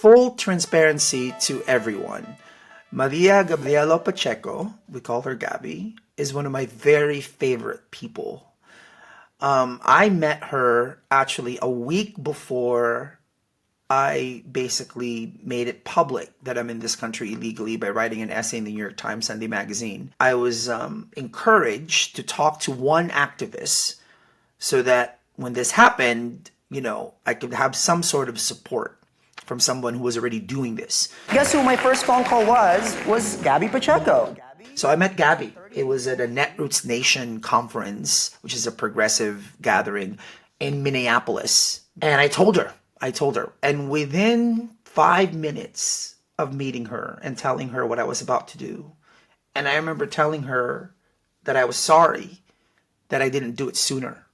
full transparency to everyone, Maria Gabriela Pacheco, we call her Gabby, is one of my very favorite people. I met her actually a week before I basically made it public that I'm in this country illegally by writing an essay in the New York Times Sunday magazine. I was encouraged to talk to one activist so that when this happened, I could have some sort of support from someone who was already doing this. Guess who my first phone call was Gaby Pacheco. So I met Gabby. It was at a Netroots Nation conference, which is a progressive gathering in Minneapolis. And I told her. And within 5 minutes of meeting her and telling her what I was about to do, and I remember telling her that I was sorry that I didn't do it sooner.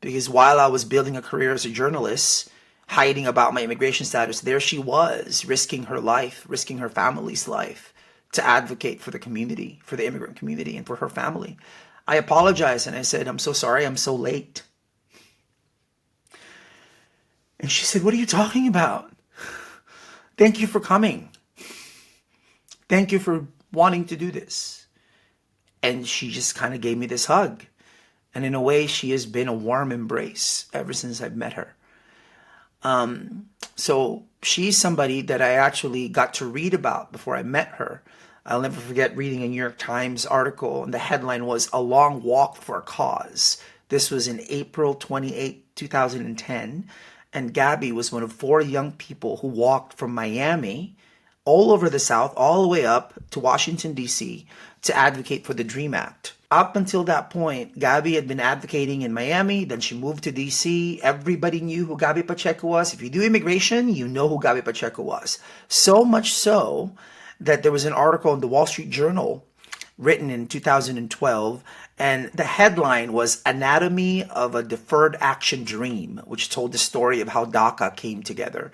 Because while I was building a career as a journalist, hiding about my immigration status, there she was, risking her life, risking her family's life to advocate for the community, for the immigrant community, and for her family. I apologized and I said, I'm so sorry, I'm so late. And she said, what are you talking about? Thank you for coming. Thank you for wanting to do this. And she just kind of gave me this hug. And in a way, she has been a warm embrace ever since I've met her. So she's somebody that I actually got to read about before I met her. I'll never forget reading a New York Times article, and the headline was "A Long Walk for a Cause." This was in April 28, 2010, and Gabby was one of 4 young people who walked from Miami all over the South, all the way up to Washington, D.C., to advocate for the DREAM Act. Up until that point, Gabby had been advocating in Miami, then she moved to DC. Everybody knew who Gaby Pacheco was. If you do immigration, you know who Gaby Pacheco was. So much so that there was an article in the Wall Street Journal written in 2012, and the headline was "Anatomy of a Deferred Action Dream," which told the story of how DACA came together.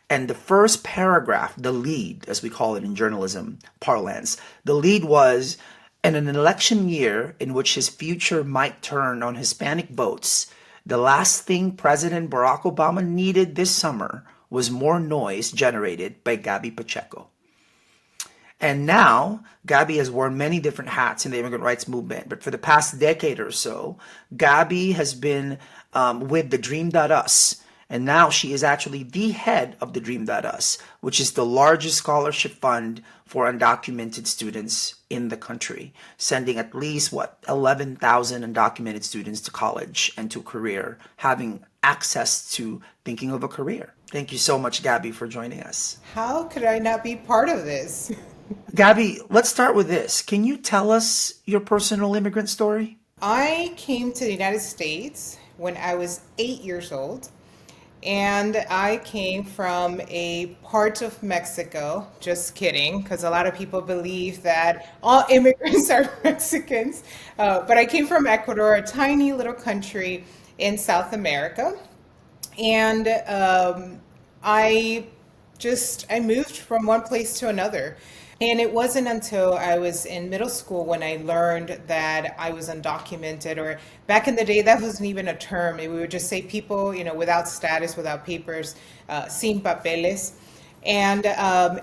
And the first paragraph, the lead, as we call it in journalism parlance, the lead was, in an election year in which his future might turn on Hispanic votes, the last thing President Barack Obama needed this summer was more noise generated by Gaby Pacheco. And now, Gabby has worn many different hats in the immigrant rights movement. But for the past decade or so, Gabby has been with the Dream.us. And now she is actually the head of the Dream.us, which is the largest scholarship fund for undocumented students in the country, sending at least, 11,000 undocumented students to college and to career, having access to thinking of a career. Thank you so much, Gabby, for joining us. How could I not be part of this? Gabby, let's start with this. Can you tell us your personal immigrant story? I came to the United States when I was 8 years old. And I came from a part of Mexico, just kidding, because a lot of people believe that all immigrants are Mexicans. But I came from Ecuador, a tiny little country in South America. And I moved from one place to another. And it wasn't until I was in middle school when I learned that I was undocumented, or back in the day, that wasn't even a term. We would just say people, without status, without papers, sin papeles. And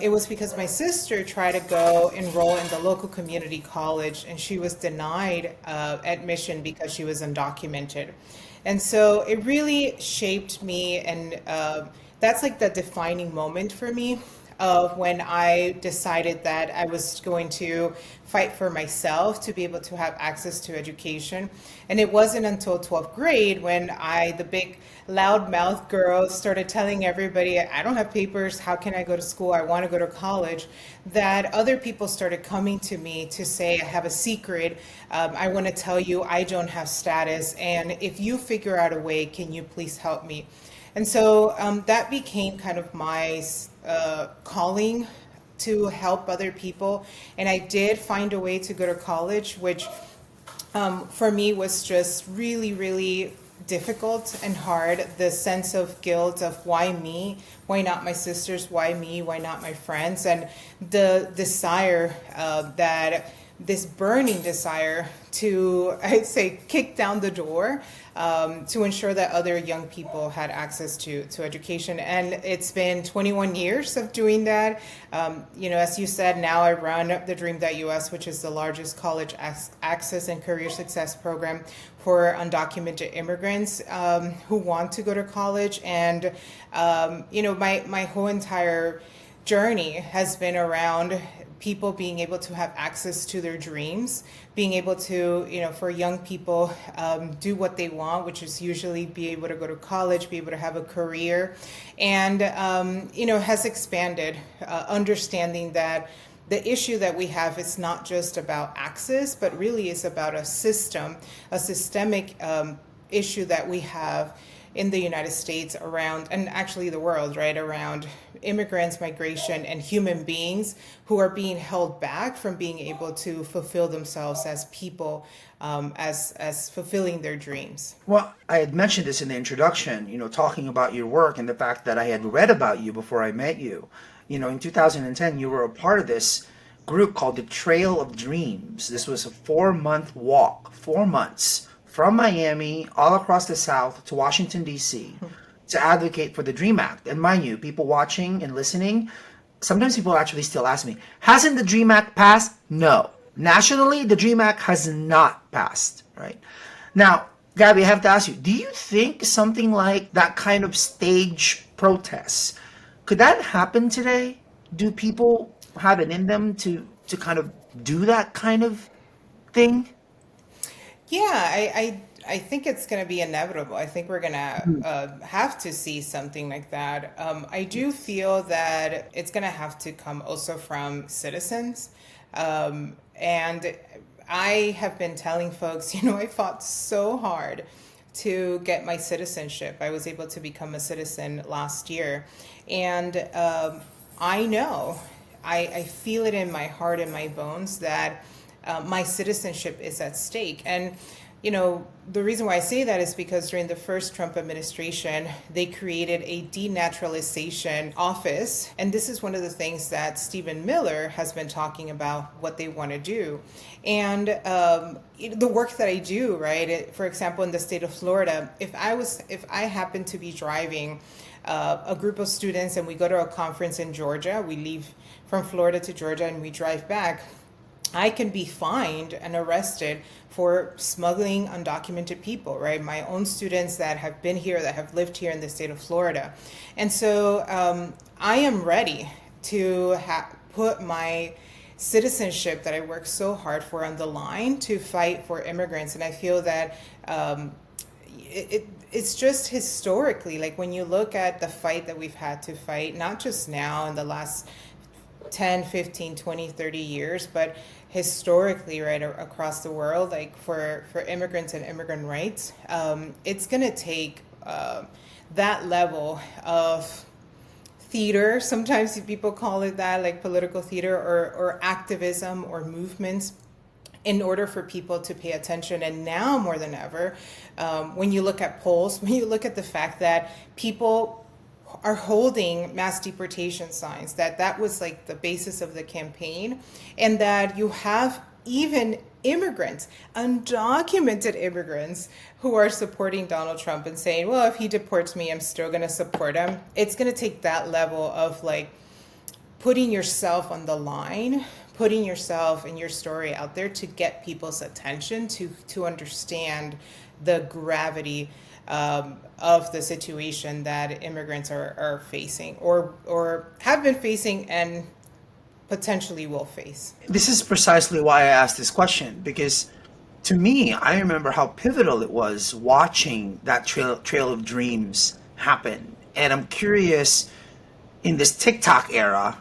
it was because my sister tried to go enroll in the local community college, and she was denied admission because she was undocumented. And so it really shaped me, and that's like the defining moment for me of when I decided that I was going to fight for myself to be able to have access to education. And it wasn't until 12th grade when the big loudmouth girl, started telling everybody, I don't have papers, how can I go to school, I want to go to college, that other people started coming to me to say, I have a secret, I want to tell you I don't have status, and if you figure out a way, can you please help me? And so that became kind of my calling to help other people. And I did find a way to go to college, which for me was just really, really difficult and hard. The sense of guilt of why me, why not my sisters, why me, why not my friends, and the desire that this burning desire to, I'd say, kick down the door to ensure that other young people had access to education. And it's been 21 years of doing that. As you said, now I run the Dream.us, which is the largest college access and career success program for undocumented immigrants who want to go to college. And, my whole entire journey has been around people being able to have access to their dreams, being able to, for young people, do what they want, which is usually be able to go to college, be able to have a career, and, has expanded, understanding that the issue that we have is not just about access, but really is about a systemic issue that we have in the United States around, and actually the world, right, around immigrants, migration, and human beings who are being held back from being able to fulfill themselves as people, as fulfilling their dreams. Well, I had mentioned this in the introduction, talking about your work and the fact that I had read about you before I met you. In 2010, you were a part of this group called the Trail of Dreams. This was a 4-month walk, 4 months, from Miami all across the South to Washington, D.C., to advocate for the DREAM Act. And mind you, people watching and listening, sometimes people actually still ask me, hasn't the DREAM Act passed? No. Nationally, the DREAM Act has not passed, right? Now, Gabby, I have to ask you, do you think something like that kind of stage protests, could that happen today? Do people have it in them to kind of do that kind of thing? Yeah, I think it's going to be inevitable. I think we're going to have to see something like that. I do feel that it's going to have to come also from citizens. And I have been telling folks, I fought so hard to get my citizenship. I was able to become a citizen last year. And I know, I feel it in my heart and my bones that my citizenship is at stake. And, the reason why I say that is because during the first Trump administration, they created a denaturalization office. And this is one of the things that Stephen Miller has been talking about what they want to do. And the work that I do, right? For example, in the state of Florida, if I happen to be driving a group of students and we go to a conference in Georgia, we leave from Florida to Georgia and we drive back, I can be fined and arrested for smuggling undocumented people, right? My own students that have been here, that have lived here in the state of Florida. And so I am ready to put my citizenship that I worked so hard for on the line to fight for immigrants. And I feel that it's just historically, like when you look at the fight that we've had to fight, not just now in the last 10, 15, 20, 30 years, but historically, right, across the world, like for immigrants and immigrant rights, it's going to take that level of theater. Sometimes people call it that, like political theater or activism or movements, in order for people to pay attention. And now more than ever, when you look at polls, when you look at the fact that people are holding mass deportation signs, that was like the basis of the campaign, and that you have even immigrants, undocumented immigrants, who are supporting Donald Trump and saying, well, if he deports me, I'm still going to support him. It's going to take that level of like putting yourself on the line, putting yourself and your story out there to get people's attention, to understand the gravity of the situation that immigrants are facing or have been facing and potentially will face. This is precisely why I asked this question, because to me, I remember how pivotal it was watching that trail of dreams happen. And I'm curious, in this TikTok era,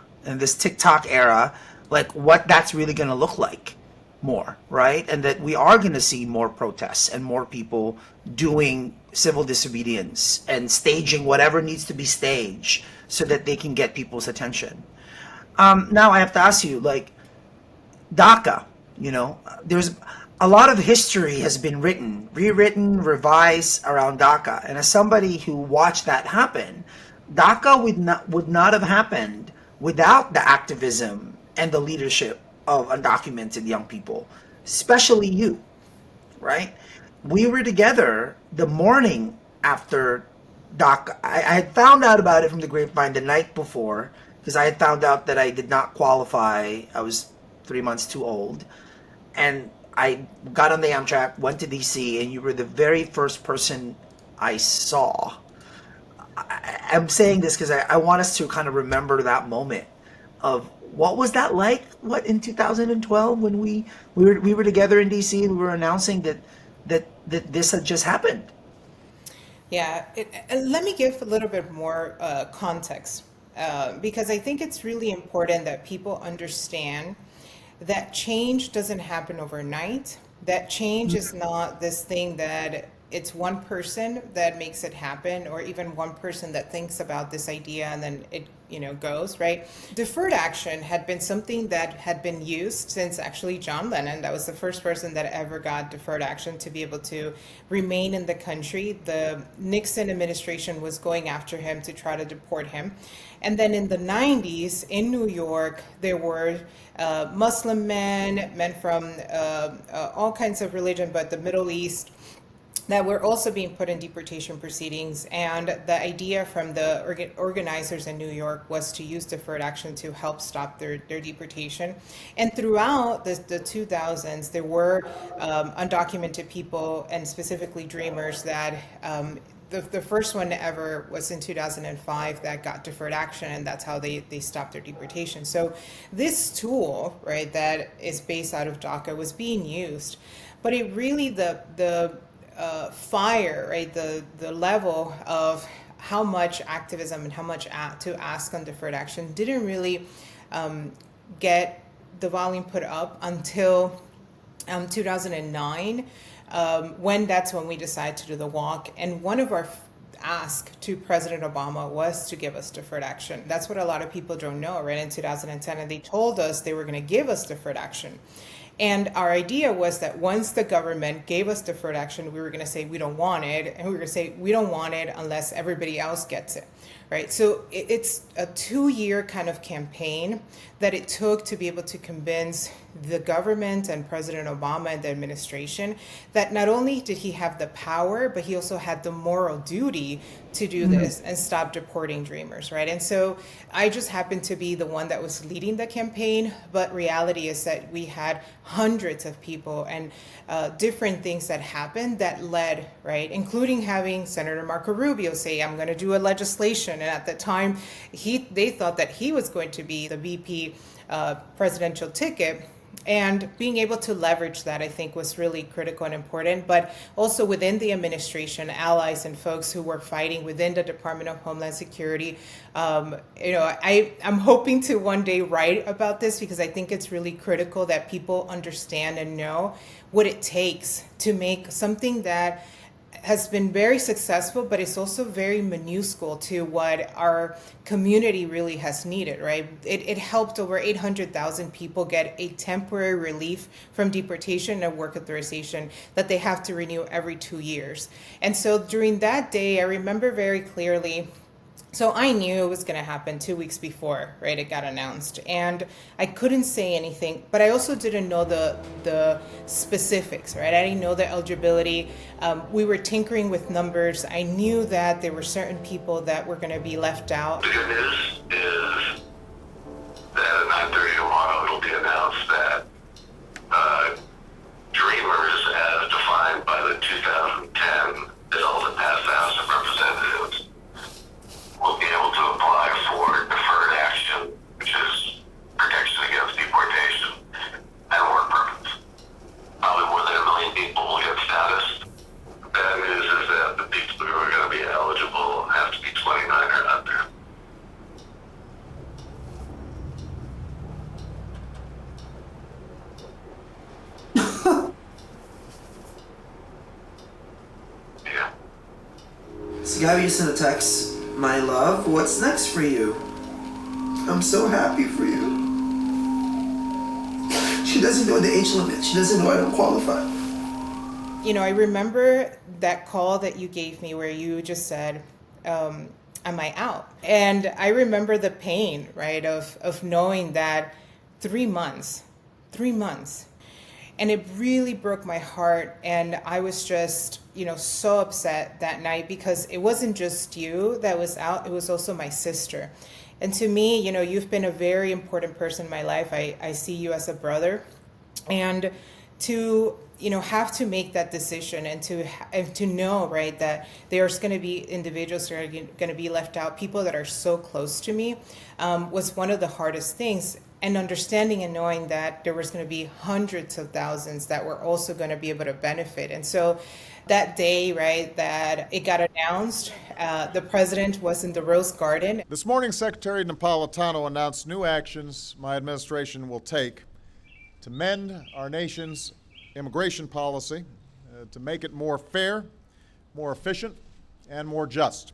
like what that's really going to look like more, right? And that we are going to see more protests and more people doing civil disobedience and staging whatever needs to be staged so that they can get people's attention. Now I have to ask you, like DACA, there's a lot of history has been rewritten, revised around DACA. And as somebody who watched that happen, DACA would not have happened without the activism and the leadership of undocumented young people, especially you, right? We were together the morning after DACA. I had found out about it from the grapevine the night before because I had found out that I did not qualify. I was 3 months too old. And I got on the Amtrak, went to DC, and you were the very first person I saw. I'm saying this because I want us to kind of remember that moment of what was that like? What in 2012 when we were together in DC and we were announcing that this had just happened. Yeah, let me give a little bit more context because I think it's really important that people understand that change doesn't happen overnight. That change is not this thing that it's one person that makes it happen, or even one person that thinks about this idea and then it, goes, right? Deferred action had been something that had been used since actually John Lennon. That was the first person that ever got deferred action to be able to remain in the country. The Nixon administration was going after him to try to deport him. And then in the 90s in New York, there were Muslim men from all kinds of religion, but the Middle East, that were also being put in deportation proceedings. And the idea from the organizers in New York was to use deferred action to help stop their deportation. And throughout the 2000s, there were undocumented people, and specifically Dreamers, that the first one ever was in 2005 that got deferred action, and that's how they stopped their deportation. So this tool, right, that is based out of DACA was being used, but it really, the fire, right, the level of how much activism and how much to ask on deferred action didn't really get the volume put up until 2009, that's when we decided to do the walk. And one of our ask to President Obama was to give us deferred action. That's what a lot of people don't know, right? In 2010, and they told us they were going to give us deferred action. And our idea was that once the government gave us deferred action, we were going to say we don't want it, and we were going to say we don't want it unless everybody else gets it, right? So it's a 2-year kind of campaign that it took to be able to convince the government and President Obama and the administration that not only did he have the power, but he also had the moral duty to do this and stop deporting Dreamers, right? And so I just happened to be the one that was leading the campaign, but reality is that we had hundreds of people and different things that happened that led, right, including having Senator Marco Rubio say, I'm going to do a legislation. And at the time, they thought that he was going to be the VP presidential ticket. And being able to leverage that, I think, was really critical and important. But also within the administration, allies and folks who were fighting within the Department of Homeland Security, I'm hoping to one day write about this, because I think it's really critical that people understand and know what it takes to make something that has been very successful, but it's also very minuscule to what our community really has needed, right? It helped over 800,000 people get a temporary relief from deportation and work authorization that they have to renew every 2 years. And so during that day, I remember very clearly, so I knew it was going to happen 2 weeks before, right? It got announced, and I couldn't say anything, but I also didn't know the specifics, right? I didn't know the eligibility. We were tinkering with numbers. I knew that there were certain people that were going to be left out. The good news is that at 9:30 tomorrow it'll be announced that Dreamers, as defined by the 2010 bill that passed the House of Representatives, will be able to apply for deferred action, which is protection against deportation and work permits. Probably more than 1 million people will get status. The bad news is that the people who are going to be eligible have to be 29 or under. Yeah. So Gabby just sent a text. My love, what's next for you? I'm so happy for you. She doesn't know the age limit. She doesn't know I don't qualify. I remember that call that you gave me where you just said, am I out? And I remember the pain, right, of knowing that 3 months 3 months. And it really broke my heart. And I was just, so upset that night because it wasn't just you that was out, it was also my sister. And to me, you've been a very important person in my life. I see you as a brother. And to have to make that decision and to know, right, that there's going to be individuals that are going to be left out, people that are so close to me, was one of the hardest things. And understanding and knowing that there was going to be hundreds of thousands that were also going to be able to benefit. And so that day, right, that it got announced, the president was in the Rose Garden. This morning, Secretary Napolitano announced new actions my administration will take to mend our nation's immigration policy, to make it more fair, more efficient, and more just,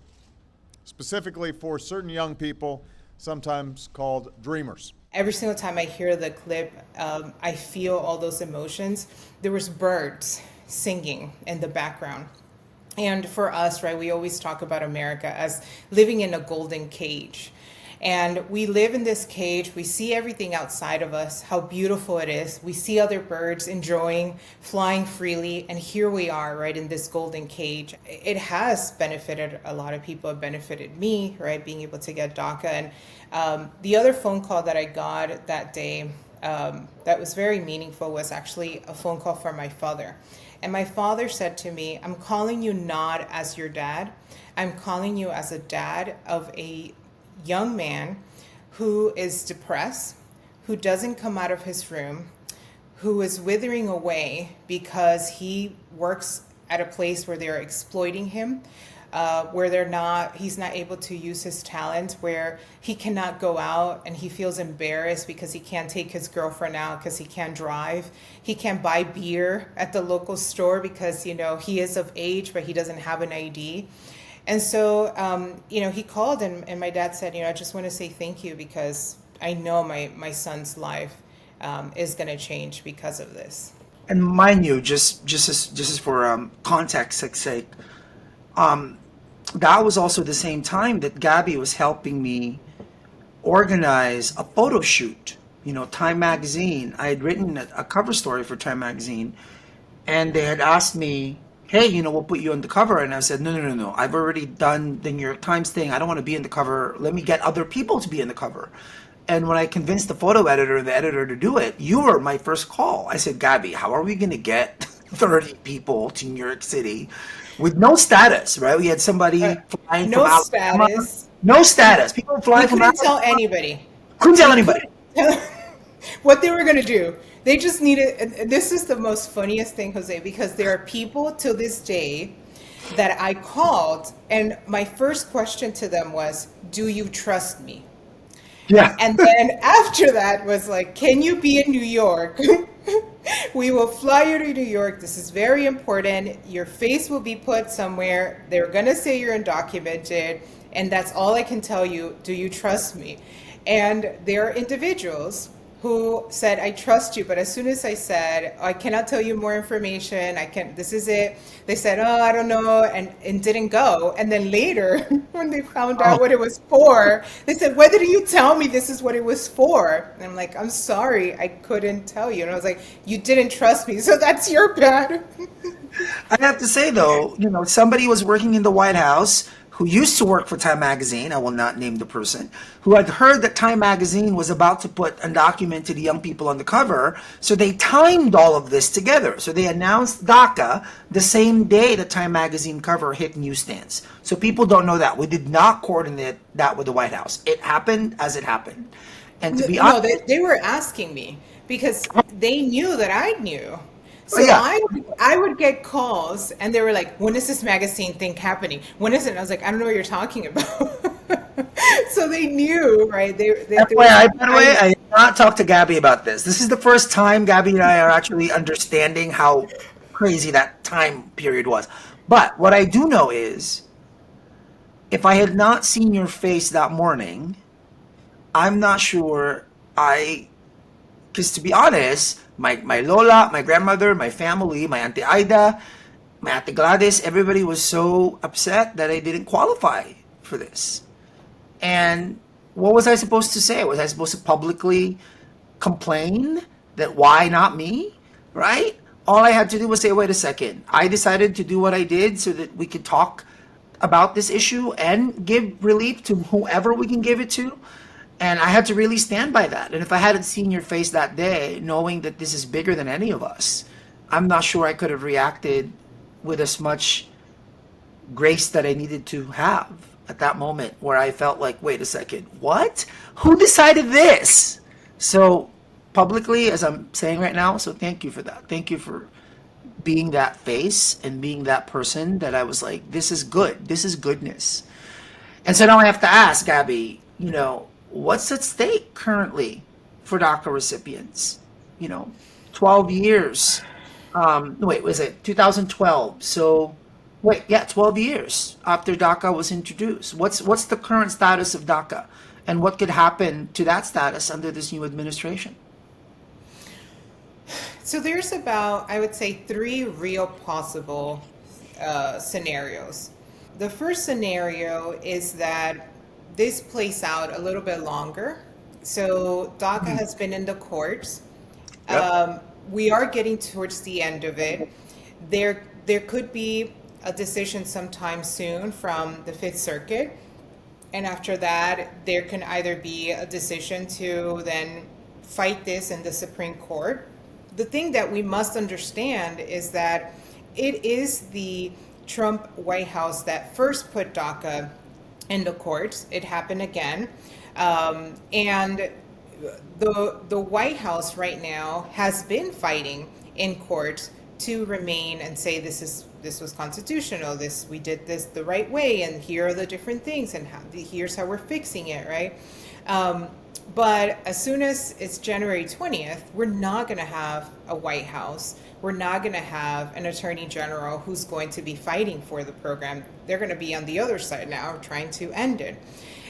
specifically for certain young people, sometimes called dreamers. Every single time I hear the clip, I feel all those emotions. There was birds singing in the background. And for us, right, we always talk about America as living in a golden cage. And we live in this cage. We see everything outside of us, how beautiful it is. We see other birds enjoying, flying freely. And here we are, right, in this golden cage. It has benefited a lot of people. It benefited me, right, being able to get DACA. And the other phone call that I got that day that was very meaningful was actually a phone call from my father. And my father said to me, I'm calling you not as your dad. I'm calling you as a dad of a young man who is depressed, who doesn't come out of his room, who is withering away because he works at a place where they're exploiting him, where he's not able to use his talent, where he cannot go out and he feels embarrassed because he can't take his girlfriend out because he can't drive. He can't buy beer at the local store because, he is of age, but he doesn't have an ID. And so, he called and my dad said, I just want to say thank you because I know my son's life is going to change because of this. And mind you, just as for context's sake, that was also the same time that Gabby was helping me organize a photo shoot. Time Magazine. I had written a cover story for Time Magazine, and they had asked me, hey, we'll put you on the cover. And I said, no. I've already done the New York Times thing. I don't want to be in the cover. Let me get other people to be in the cover. And when I convinced the photo editor and the editor to do it, you were my first call. I said, Gabby, how are we going to get 30 people to New York City with no status, right? We had somebody flying no from Alabama. Status. No status. People flying from Alabama. Alabama. Couldn't tell anybody. Couldn't tell anybody. What they were going to do. They just needed, this is the most funniest thing, Jose, because there are people to this day that I called, and my first question to them was, do you trust me? Yeah. And then after that was like, can you be in New York? We will fly you to New York. This is very important. Your face will be put somewhere. They're going to say you're undocumented. And that's all I can tell you. Do you trust me? And there are individuals who said, I trust you. But as soon as I said, I cannot tell you more information, this is it. They said, oh, I don't know, and didn't go. And then later, when they found out what it was for, they said, why didn't you tell me this is what it was for? And I'm like, I'm sorry, I couldn't tell you. And I was like, you didn't trust me, so that's your bad. I have to say, though, somebody was working in the White House who used to work for Time Magazine, I will not name the person, who had heard that Time Magazine was about to put undocumented young people on the cover, so they timed all of this together. So they announced DACA the same day the Time Magazine cover hit newsstands. So people don't know that. We did not coordinate that with the White House. It happened as it happened. And to be honest... they were asking me because they knew that I knew. So yeah. I would get calls and they were like, when is this magazine thing happening? When is it? And I was like, I don't know what you're talking about. So they knew, right? By the way, I did not talk to Gabby about this. This is the first time Gabby and I are actually understanding how crazy that time period was. But what I do know is, if I had not seen your face that morning, I'm not sure because to be honest, my Lola, my grandmother, my family, my Auntie Aida, my Auntie Gladys, everybody was so upset that I didn't qualify for this. And what was I supposed to say? Was I supposed to publicly complain that why not me, right? All I had to do was say, wait a second. I decided to do what I did so that we could talk about this issue and give relief to whoever we can give it to. And I had to really stand by that. And if I hadn't seen your face that day, knowing that this is bigger than any of us, I'm not sure I could have reacted with as much grace that I needed to have at that moment where I felt like, wait a second, what? Who decided this? So publicly, as I'm saying right now, so thank you for that. Thank you for being that face and being that person that I was like, this is good. This is goodness. And so now I have to ask, Gabby, what's at stake currently for DACA recipients? 12 years. Wait, was it 2012? So, wait, yeah, 12 years after DACA was introduced. What's the current status of DACA, and what could happen to that status under this new administration? So there's about, I would say, three real possible scenarios. The first scenario is that this plays out a little bit longer. So DACA has been in the courts. Yep. We are getting towards the end of it. There could be a decision sometime soon from the Fifth Circuit. And after that, there can either be a decision to then fight this in the Supreme Court. The thing that we must understand is that it is the Trump White House that first put DACA in the courts. It happened again. And the White House right now has been fighting in court to remain and say this was constitutional, we did this the right way, and here are the different things, and here's how we're fixing it, right? But as soon as it's January 20th, we're not going to have a White House. We're not going to have an attorney general who's going to be fighting for the program. They're going to be on the other side now trying to end it.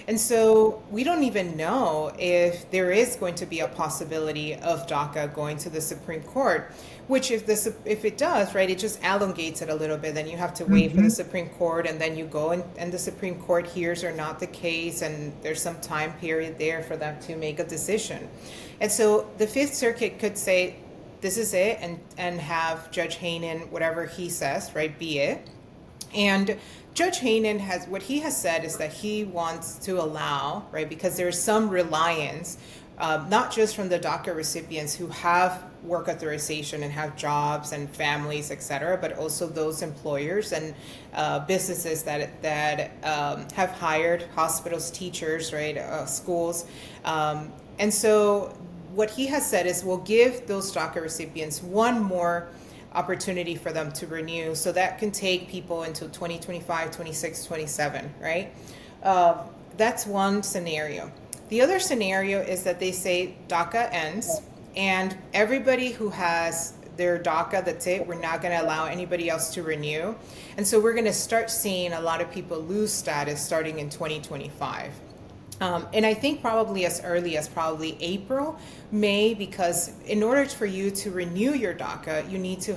And so we don't even know if there is going to be a possibility of DACA going to the Supreme Court, which if it does, right, it just elongates it a little bit. Then you have to wait for the Supreme Court, and then you go and the Supreme Court hears or not the case, and there's some time period there for them to make a decision. And so the Fifth Circuit could say, this is it, and have Judge Hainan, whatever he says, right, be it. And Judge Hainan what he has said is that he wants to allow, right, because there's some reliance, not just from the DACA recipients who have work authorization and have jobs and families, et cetera, but also those employers and businesses that have hired hospitals, teachers, right, schools. And so what he has said is we'll give those DACA recipients one more opportunity for them to renew, so that can take people until 2025, 26, 27, right? That's one scenario. The other scenario is that they say DACA ends, and everybody who has their DACA, that's it, we're not going to allow anybody else to renew. And so we're going to start seeing a lot of people lose status starting in 2025. And I think probably as early as probably April, May, because in order for you to renew your DACA, you need to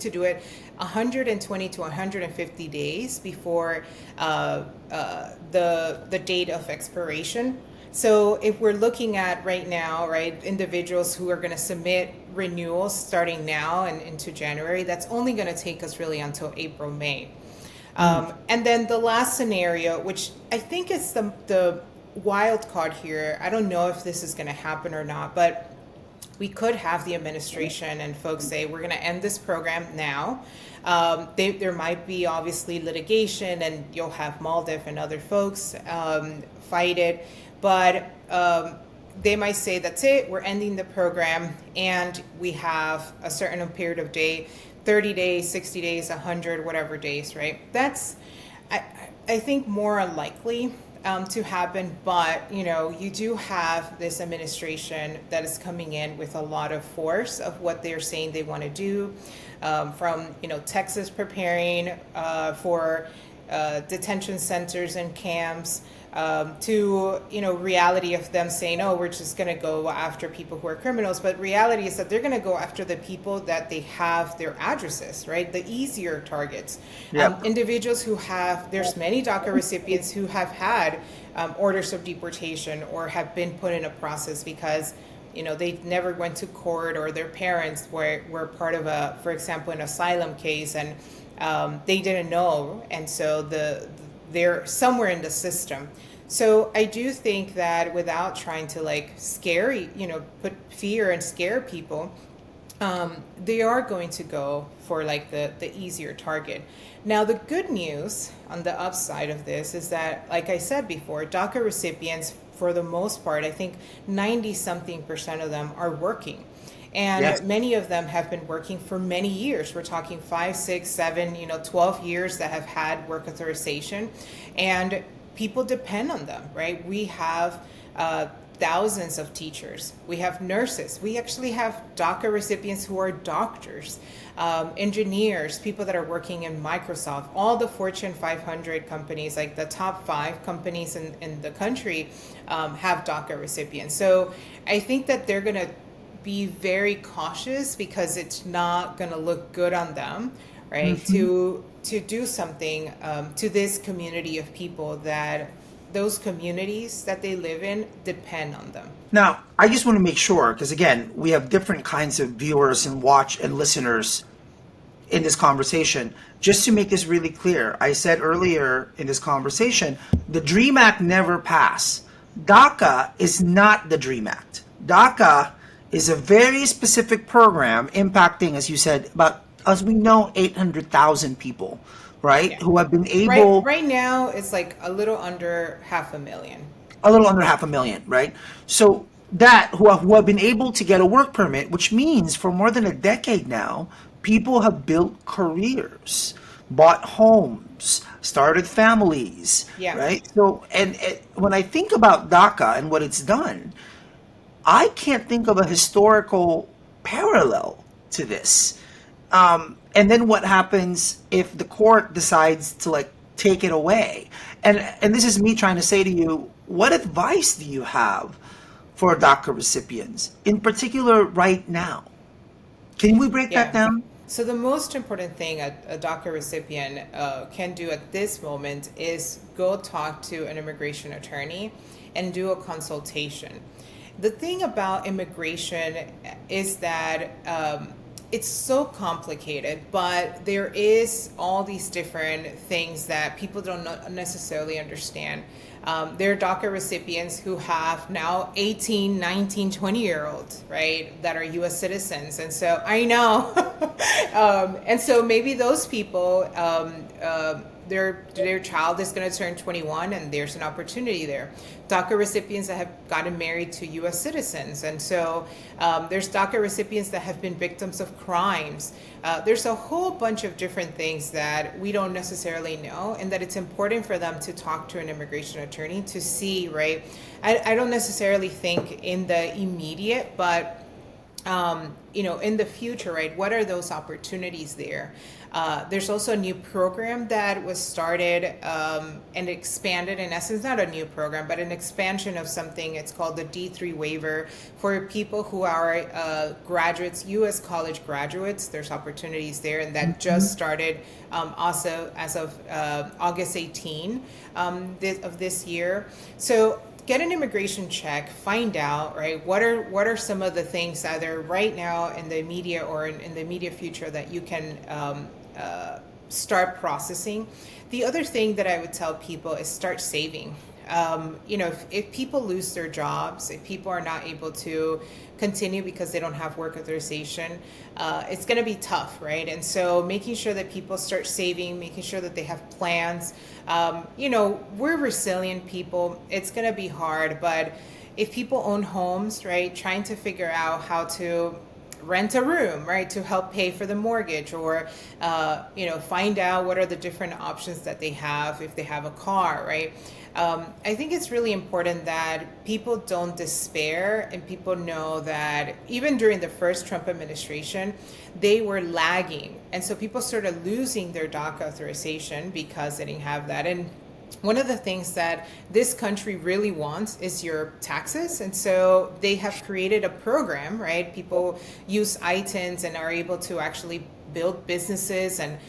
do it 120 to 150 days before the date of expiration. So if we're looking at right now, right, individuals who are going to submit renewals starting now and into January, that's only going to take us really until April, May. And then the last scenario, which I think is the wild card here, I don't know if this is going to happen or not, but we could have the administration and folks say, we're going to end this program now. There might be obviously litigation, and you'll have MALDIF and other folks fight it, but they might say, that's it, we're ending the program, and we have a certain period of day, 30 days, 60 days, 100, whatever days, right? That's, I think, more unlikely to happen, but, you do have this administration that is coming in with a lot of force of what they're saying they want to do, from, Texas preparing for detention centers and camps, to reality of them saying, oh, we're just going to go after people who are criminals, but reality is that they're going to go after the people that they have their addresses, right, the easier targets. Yep. Individuals who there's many DACA recipients who have had orders of deportation or have been put in a process because they never went to court, or their parents were part of for example, an asylum case, and they didn't know, and so they're somewhere in the system. So I do think that without trying to put fear and scare people, they are going to go for the easier target. Now, the good news on the upside of this is that, like I said before, DACA recipients, for the most part, I think 90-something% of them are working. And Yes. many of them have been working for many years. We're talking 5, 6, 7, 12 years that have had work authorization. And people depend on them, right? We have thousands of teachers. We have nurses. We actually have DACA recipients who are doctors, engineers, people that are working in Microsoft, all the Fortune 500 companies, like the top 5 companies in the country have DACA recipients. So I think that they're going to be very cautious, because it's not going to look good on them, right? To do something to this community of people that those communities that they live in depend on them. Now, I just want to make sure, because again, we have different kinds of viewers and watch and listeners in this conversation. Just to make this really clear, I said earlier in this conversation, the DREAM Act never passed. DACA is not the DREAM Act. DACA is a very specific program impacting, as you said, about, as we know, 800,000 people, right? Yeah. Who have been able... Right now, it's like a little under 500,000. A little under 500,000, right? So that, who have been able to get a work permit, which means for more than a decade now, people have built careers, bought homes, started families, Yeah. right? So, and when I think about DACA and what it's done, I can't think of a historical parallel to this. And then what happens if the court decides to take it away? And this is me trying to say to you, what advice do you have for DACA recipients, in particular right now? Can we break that down? So the most important thing a DACA recipient can do at this moment is go talk to an immigration attorney and do a consultation. The thing about immigration is that it's so complicated, but there is all these different things that people don't necessarily understand. There are DACA recipients who have now 18, 19, 20-year-olds, right, that are U.S. citizens. And so I know. And so maybe those people, their child is going to turn 21, and there's an opportunity there. DACA recipients that have gotten married to U.S. citizens. And so there's DACA recipients that have been victims of crimes. There's a whole bunch of different things that we don't necessarily know, and that it's important for them to talk to an immigration attorney to see, right? I don't necessarily think in the immediate, but in the future, right? What are those opportunities there? There's also a new program that was started and expanded. In essence, not a new program, but an expansion of something. It's called the D3 waiver for people who are graduates, U.S. college graduates. There's opportunities there, and that just started also as of August 18 of this year. So get an immigration check, find out, right, what are some of the things either right now in the immediate or in the immediate future that you can start processing. The other thing that I would tell people is start saving. If people lose their jobs, if people are not able to continue because they don't have work authorization, it's going to be tough, right? And so making sure that people start saving, making sure that they have plans. We're resilient people. It's going to be hard, but if people own homes, right, trying to figure out how to rent a room, right, to help pay for the mortgage, or find out what are the different options that they have if they have a car, right? I think it's really important that people don't despair, and people know that even during the first Trump administration, they were lagging. And so people started losing their DACA authorization because they didn't have that. And one of the things that this country really wants is your taxes. And so they have created a program, right? People use ITINs and are able to actually build businesses, and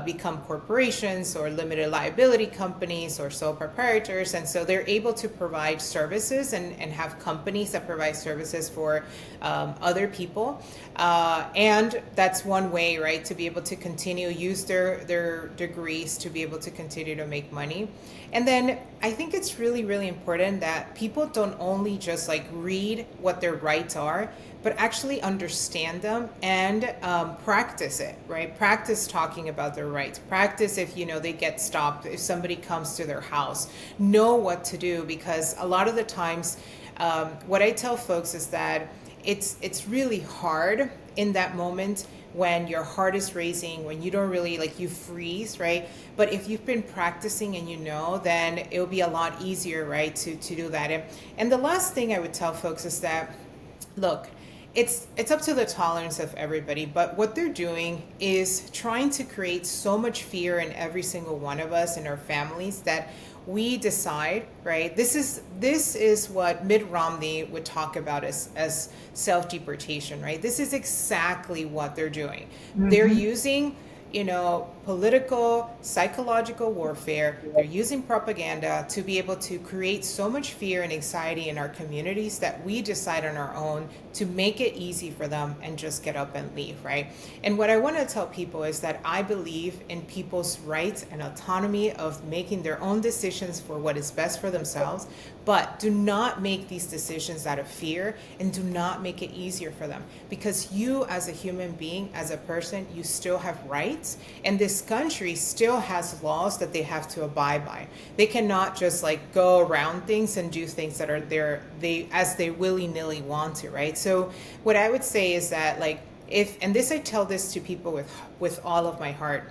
become corporations or limited liability companies or sole proprietors. And so they're able to provide services and have companies that provide services for other people. And that's one way, right, to be able to continue use their degrees to be able to continue to make money. And then I think it's really, really important that people don't only just like read what their rights are, but actually understand them and practice it, right? Practice talking about their rights. Practice if, they get stopped, if somebody comes to their house, know what to do, because a lot of the times, what I tell folks is that it's really hard in that moment when your heart is racing, when you don't really you freeze, right? But if you've been practicing and then it'll be a lot easier, right, to do that. And the last thing I would tell folks is that, look, it's up to the tolerance of everybody, but what they're doing is trying to create so much fear in every single one of us and our families that we decide, right? This is what Mitt Romney would talk about as self-deportation, right? This is exactly what they're doing. They're using political, psychological warfare. They're using propaganda to be able to create so much fear and anxiety in our communities that we decide on our own to make it easy for them and just get up and leave, right? And what I want to tell people is that I believe in people's rights and autonomy of making their own decisions for what is best for themselves, but do not make these decisions out of fear and do not make it easier for them, because you as a human being, as a person, you still have rights, and this country still has laws that they have to abide by. They cannot just go around things and do things that are as they willy-nilly want to, right? So what I would say is that I tell this to people with all of my heart,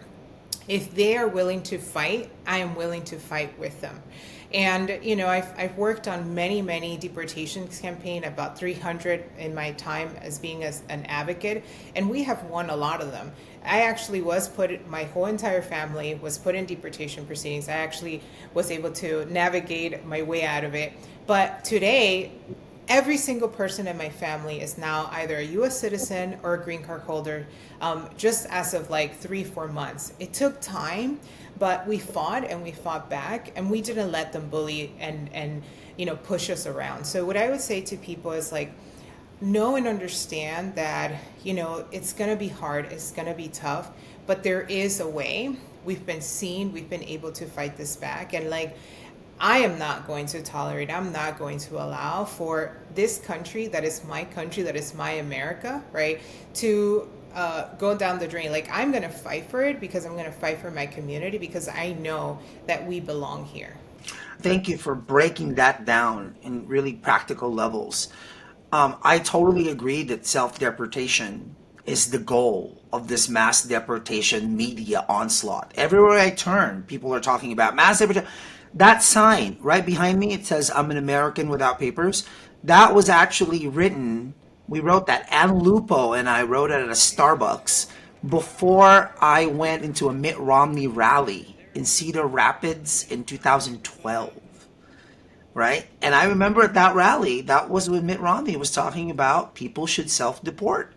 if they are willing to fight, I am willing to fight with them. And, I've worked on many deportation campaigns, about 300 in my time as being an advocate, and we have won a lot of them. I actually my whole entire family was put in deportation proceedings. I actually was able to navigate my way out of it. But today, every single person in my family is now either a U.S. citizen or a green card holder, just as of 3-4 months. It took time, but we fought and we fought back, and we didn't let them bully and push us around. So what I would say to people is know and understand that it's going to be hard, it's going to be tough, but there is a way. We've been able to fight this back, and I am not going to tolerate, I'm not going to allow for this country that is my country, that is my America, right, to go down the drain. I'm going to fight for it, because I'm going to fight for my community, because I know that we belong here. Thank you for breaking that down in really practical levels. I totally agree that self-deportation is the goal of this mass deportation media onslaught. Everywhere I turn, people are talking about mass deportation. That sign right behind me, it says, "I'm an American without papers." That was actually written, we wrote that, Ann Lupo and I wrote it at a Starbucks before I went into a Mitt Romney rally in Cedar Rapids in 2012. Right? And I remember at that rally, that was when Mitt Romney was talking about people should self-deport.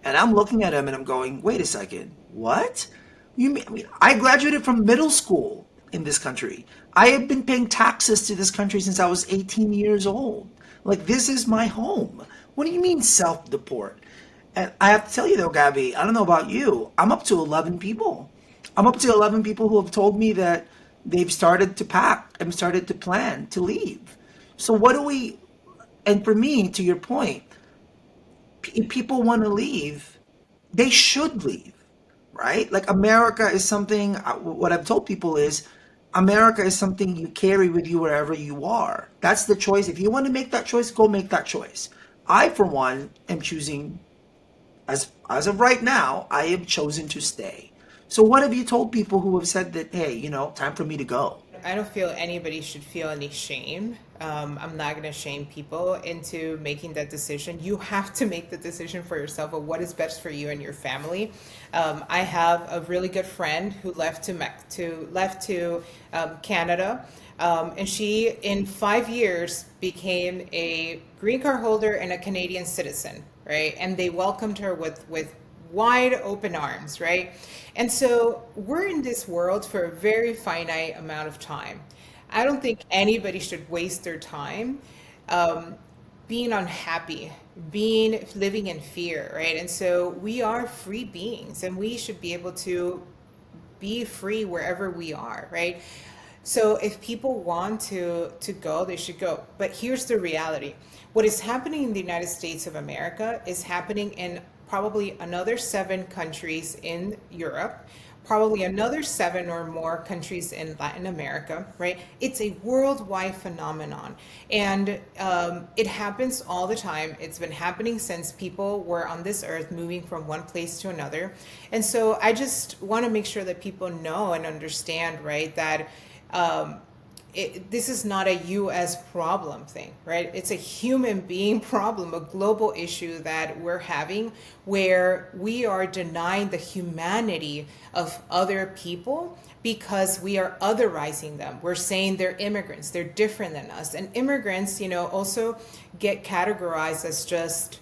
And I'm looking at him and I'm going, wait a second, what? You mean, I graduated from middle school in this country. I have been paying taxes to this country since I was 18 years old. This is my home. What do you mean self-deport? And I have to tell you though, Gabby, I don't know about you, I'm up to 11 people. I'm up to 11 people who have told me that they've started to pack and started to plan to leave. So and for me, to your point, if people want to leave, they should leave, right? America is something, what I've told people is, America is something you carry with you wherever you are. That's the choice. If you want to make that choice, go make that choice. I, for one, am choosing, as of right now, I have chosen to stay. So what have you told people who have said that, hey, time for me to go? I don't feel anybody should feel any shame. I'm not going to shame people into making that decision. You have to make the decision for yourself of what is best for you and your family. I have a really good friend who left to Canada, and she, in 5 years, became a green card holder and a Canadian citizen, right? And they welcomed her with wide open arms, right? And so we're in this world for a very finite amount of time. I don't think anybody should waste their time um, being unhappy, being living in fear, right? And so we are free beings, and we should be able to be free wherever we are, right? So if people want to go, they should go. But here's the reality. What is happening in the United States of America is happening in probably another 7 countries in Europe, probably another 7 or more countries in Latin America, right? It's a worldwide phenomenon. And it happens all the time. It's been happening since people were on this earth moving from one place to another. And so I just want to make sure that people know and understand, right, that this is not a U.S. problem thing, right? It's a human being problem, a global issue that we're having, where we are denying the humanity of other people because we are otherizing them. We're saying they're immigrants, they're different than us. And immigrants, also get categorized as just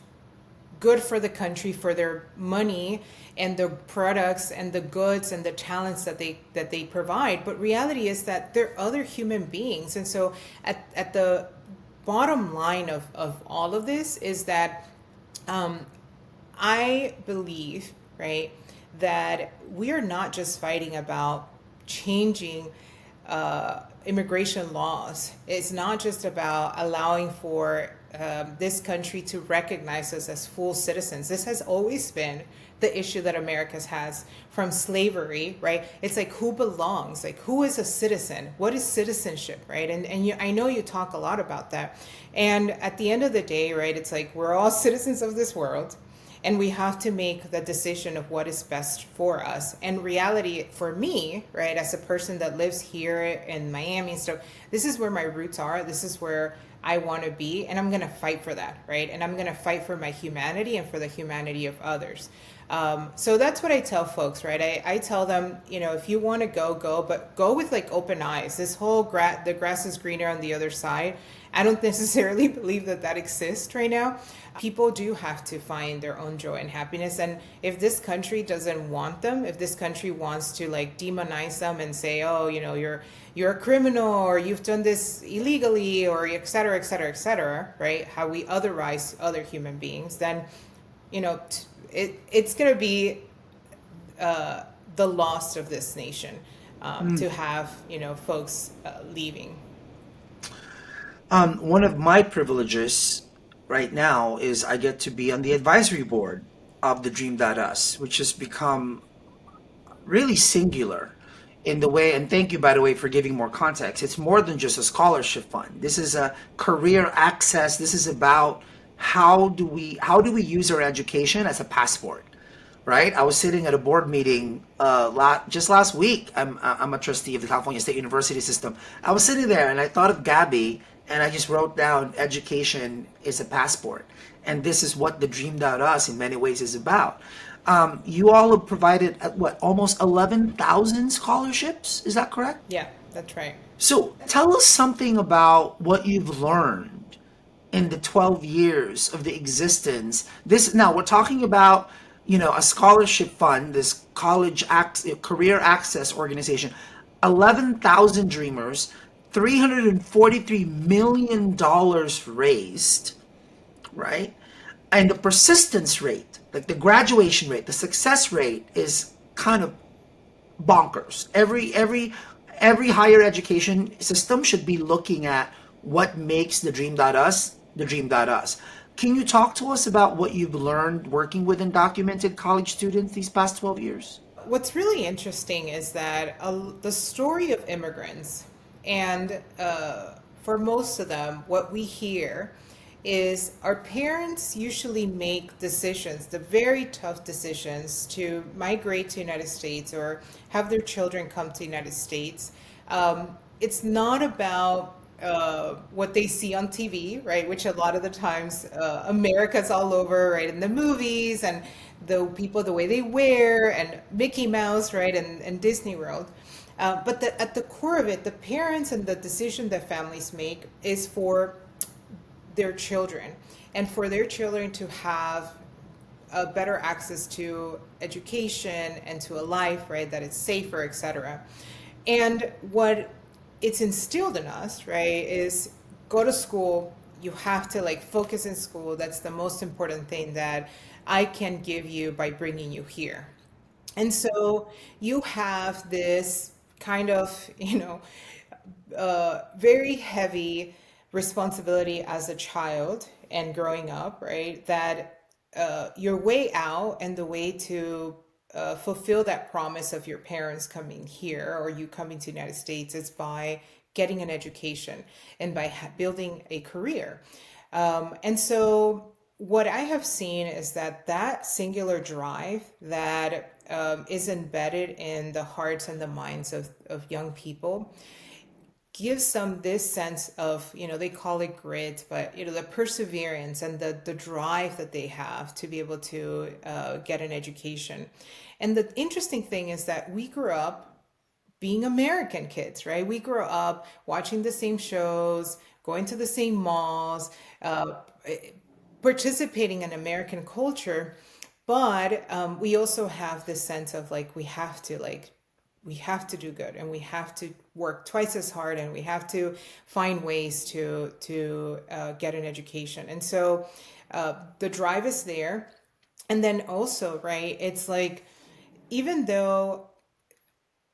good for the country, for their money and the products and the goods and the talents that they provide. But reality is that they're other human beings. And so at the bottom line of all of this is that I believe, right, that we are not just fighting about changing immigration laws. It's not just about allowing for this country to recognize us as full citizens. This has always been the issue that America has from slavery, right? It's like, who belongs? Like, who is a citizen? What is citizenship, right? And I know you talk a lot about that. And at the end of the day, right, it's like we're all citizens of this world, and we have to make the decision of what is best for us. And reality for me, right, as a person that lives here in Miami and stuff, this is where my roots are. This is where I want to be, and I'm going to fight for that, right? And I'm going to fight for my humanity and for the humanity of others. So that's what I tell folks, right? I tell them, if you want to go, but go with like open eyes. This whole the grass is greener on the other side. I don't necessarily believe that exists right now. People do have to find their own joy and happiness. And if this country doesn't want them, if this country wants to like demonize them and say, oh, you're a criminal, or you've done this illegally, or et cetera, et cetera, et cetera, right? How we otherize other human beings, then, it's going to be the loss of this nation to have, folks leaving. One of my privileges right now is I get to be on the advisory board of the Dream.us, which has become really singular in the way, and thank you, by the way, for giving more context. It's more than just a scholarship fund. This is a career access. This is about how do we use our education as a passport, right? I was sitting at a board meeting just last week. I'm a trustee of the California State University system. I was sitting there and I thought of Gabby, and I just wrote down education is a passport. And this is what the Dream.us in many ways is about. You all have provided, almost 11,000 scholarships? Is that correct? Yeah, that's right. So tell us something about what you've learned in the 12 years of the existence. Now we're talking about, a scholarship fund, this career access organization, 11,000 dreamers, $343 million raised, right? And the persistence rate, like the graduation rate, the success rate is kind of bonkers. Every higher education system should be looking at what makes the Dream.us the Dream.us. Can you talk to us about what you've learned working with undocumented college students these past 12 years? What's really interesting is that the story of immigrants, and for most of them, what we hear is our parents usually make decisions, the very tough decisions to migrate to the United States or have their children come to the United States. It's not about what they see on TV, right? Which a lot of the times America's all over, right? In the movies, and the people, the way they wear, and Mickey Mouse, right? And Disney World. But at the core of it, the parents and the decision that families make is for their children, and for their children to have a better access to education and to a life, right, that is safer, etc. And what it's instilled in us, right, is go to school. You have to like focus in school. That's the most important thing that I can give you by bringing you here. And so you have this kind of, very heavy responsibility as a child and growing up, right? That your way out and the way to fulfill that promise of your parents coming here or you coming to the United States is by getting an education and by building a career. And so what I have seen is that that singular drive that is embedded in the hearts and the minds of young people gives them this sense of, they call it grit, but, the perseverance and the drive that they have to be able to get an education. And the interesting thing is that we grew up being American kids, right? We grew up watching the same shows, going to the same malls, participating in American culture, but we also have this sense of like we have to do good and we have to work twice as hard and we have to find ways to get an education. And so the drive is there. And then also, right, it's like even though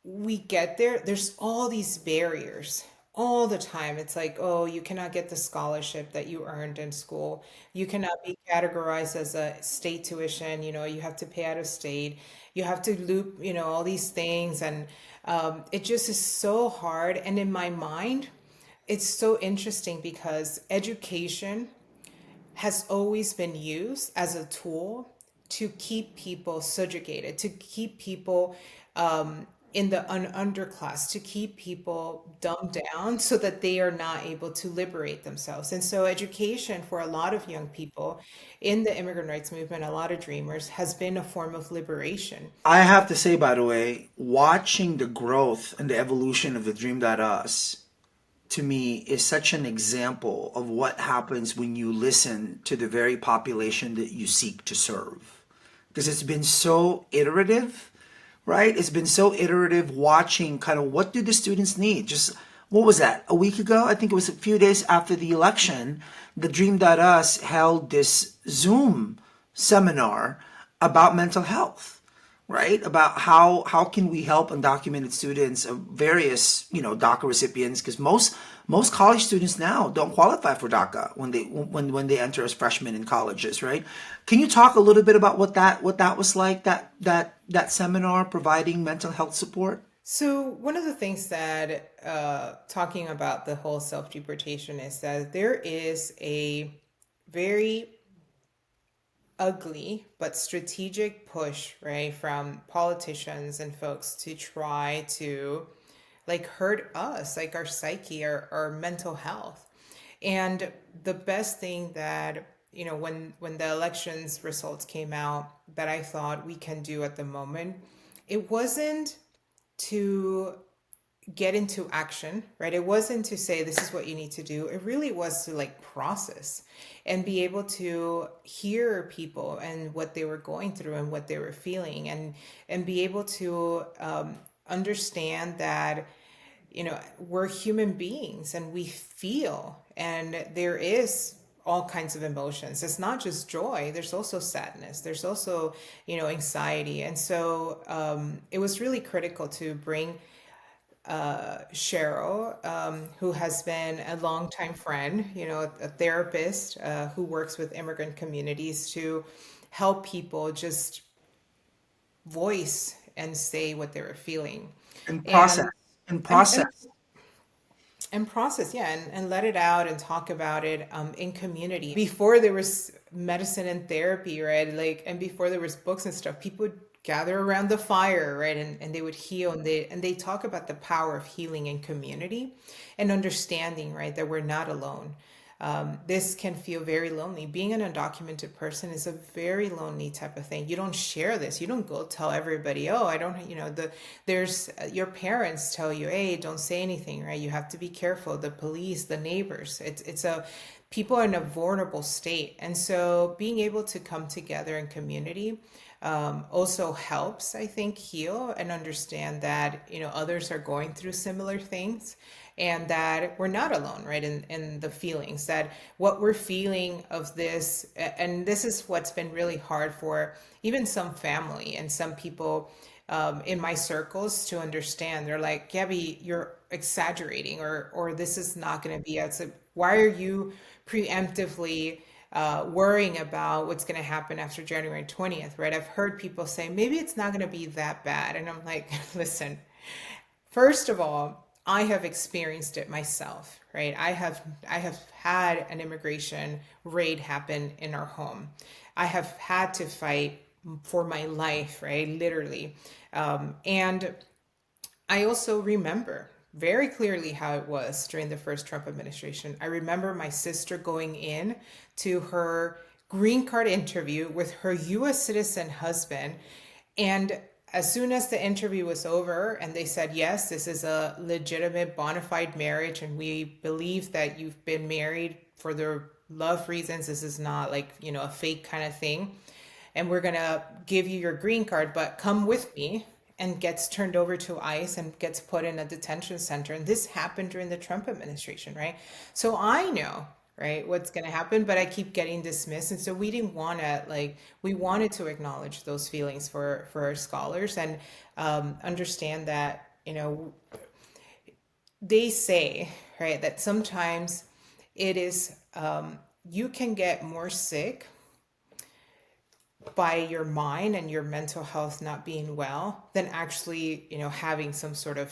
we get there, there's all these barriers all the time. It's like, oh, you cannot get the scholarship that you earned in school. You cannot be categorized as a state tuition. You have to pay out of state. You have to loop, all these things. And it just is so hard. And in my mind, it's so interesting because education has always been used as a tool to keep people subjugated, to keep people in the underclass, to keep people dumbed down so that they are not able to liberate themselves. And so education for a lot of young people in the immigrant rights movement, a lot of dreamers, has been a form of liberation. I have to say, by the way, watching the growth and the evolution of the Dream.us to me is such an example of what happens when you listen to the very population that you seek to serve. Because it's been so iterative, right? It's been so iterative watching kind of what do the students need. Just what was that? A week ago? I think it was a few days after the election, the Dream.us held this Zoom seminar about mental health, right? About how can we help undocumented students of various, DACA recipients, because most college students now don't qualify for DACA when they enter as freshmen in colleges, right? Can you talk a little bit about what that was like, that seminar providing mental health support? So one of the things that talking about the whole self-deportation is that there is a very ugly but strategic push, right, from politicians and folks to try to like hurt us, like our psyche, our mental health. And the best thing that, when the elections results came out that I thought we can do at the moment, it wasn't to get into action, right? It wasn't to say this is what you need to do. It really was to like process and be able to hear people and what they were going through and what they were feeling, and be able to understand that we're human beings and we feel, and there is all kinds of emotions. It's not just joy. There's also sadness. There's also anxiety. And so it was really critical to bring Cheryl, who has been a longtime friend, a therapist who works with immigrant communities to help people just voice and say what they were feeling. And process. And process. And process, yeah, and let it out and talk about it in community. Before there was medicine and therapy, right? Like, and before there was books and stuff, people would gather around the fire, right? And they would heal, and they talk about the power of healing in community and understanding, right, that we're not alone. This can feel very lonely. Being an undocumented person is a very lonely type of thing. You don't share this. You don't go tell everybody, oh, I don't, there's your parents tell you, hey, don't say anything, right? You have to be careful. The police, the neighbors. people are in a vulnerable state. And so being able to come together in community also helps, I think, heal and understand that, others are going through similar things and that we're not alone, right? In the feelings that what we're feeling of this, and this is what's been really hard for even some family and some people in my circles to understand. They're like, Gabby, you're exaggerating, or this is not going to be as a, why are you preemptively worrying about what's going to happen after January 20th, right? I've heard people say, maybe it's not going to be that bad. And I'm like, listen, first of all, I have experienced it myself, right? I have had an immigration raid happen in our home. I have had to fight for my life, right? Literally. And I also remember very clearly how it was during the first Trump administration. I remember my sister going in to her green card interview with her US citizen husband. And as soon as the interview was over and they said, yes, this is a legitimate bona fide marriage, and we believe that you've been married for the love reasons, this is not like, a fake kind of thing. And we're going to give you your green card, but come with me, and gets turned over to ICE and gets put in a detention center. And this happened during the Trump administration, right? So I know, right, what's going to happen, but I keep getting dismissed. And so we didn't want to, we wanted to acknowledge those feelings for our scholars and understand that, they say, right, that sometimes it is, you can get more sick by your mind and your mental health not being well than actually, having some sort of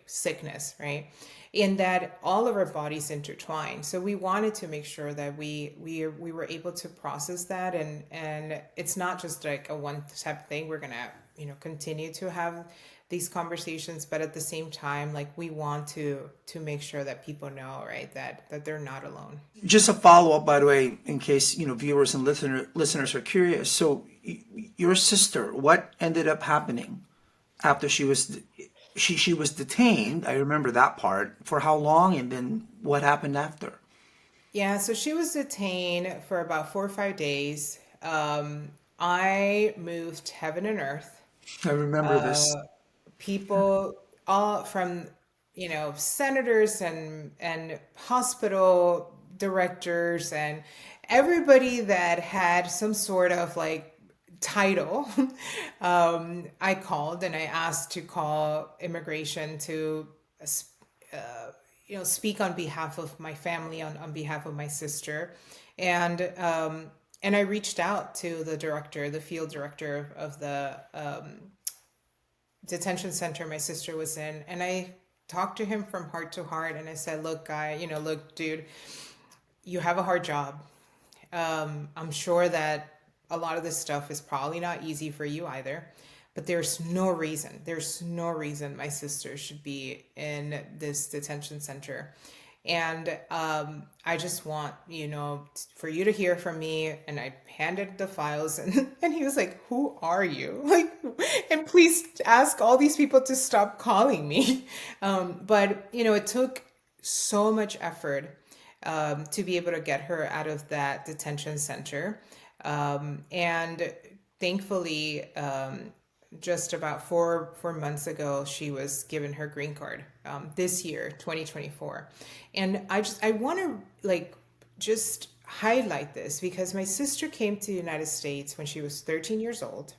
sickness, right? In that all of our bodies intertwine. So we wanted to make sure that we were able to process that, and it's not just like a one step thing. We're gonna, continue to have these conversations, but at the same time, we want to make sure that people know, right, that they're not alone. Just a follow up, by the way, in case viewers and listeners are curious. So, your sister, what ended up happening after she was detained? I remember that part. For how long, and then what happened after? Yeah, so she was detained for about 4 or 5 days. I moved heaven and earth. I remember this. People all from, senators and hospital directors and everybody that had some sort of title. I called and I asked to call immigration to speak on behalf of my family, on behalf of my sister. And I reached out to the director, the field director of the detention center my sister was in, and I talked to him from heart to heart, and I said, look, guy, look, dude, you have a hard job. I'm sure that a lot of this stuff is probably not easy for you either, but there's no reason my sister should be in this detention center. And I just want, for you to hear from me. And I handed the files, and he was like, who are you? And please ask all these people to stop calling me. But, it took so much effort to be able to get her out of that detention center. And thankfully, just about four months ago, she was given her green card this year, 2024. And I want to just highlight this because my sister came to the United States when she was 13 years old.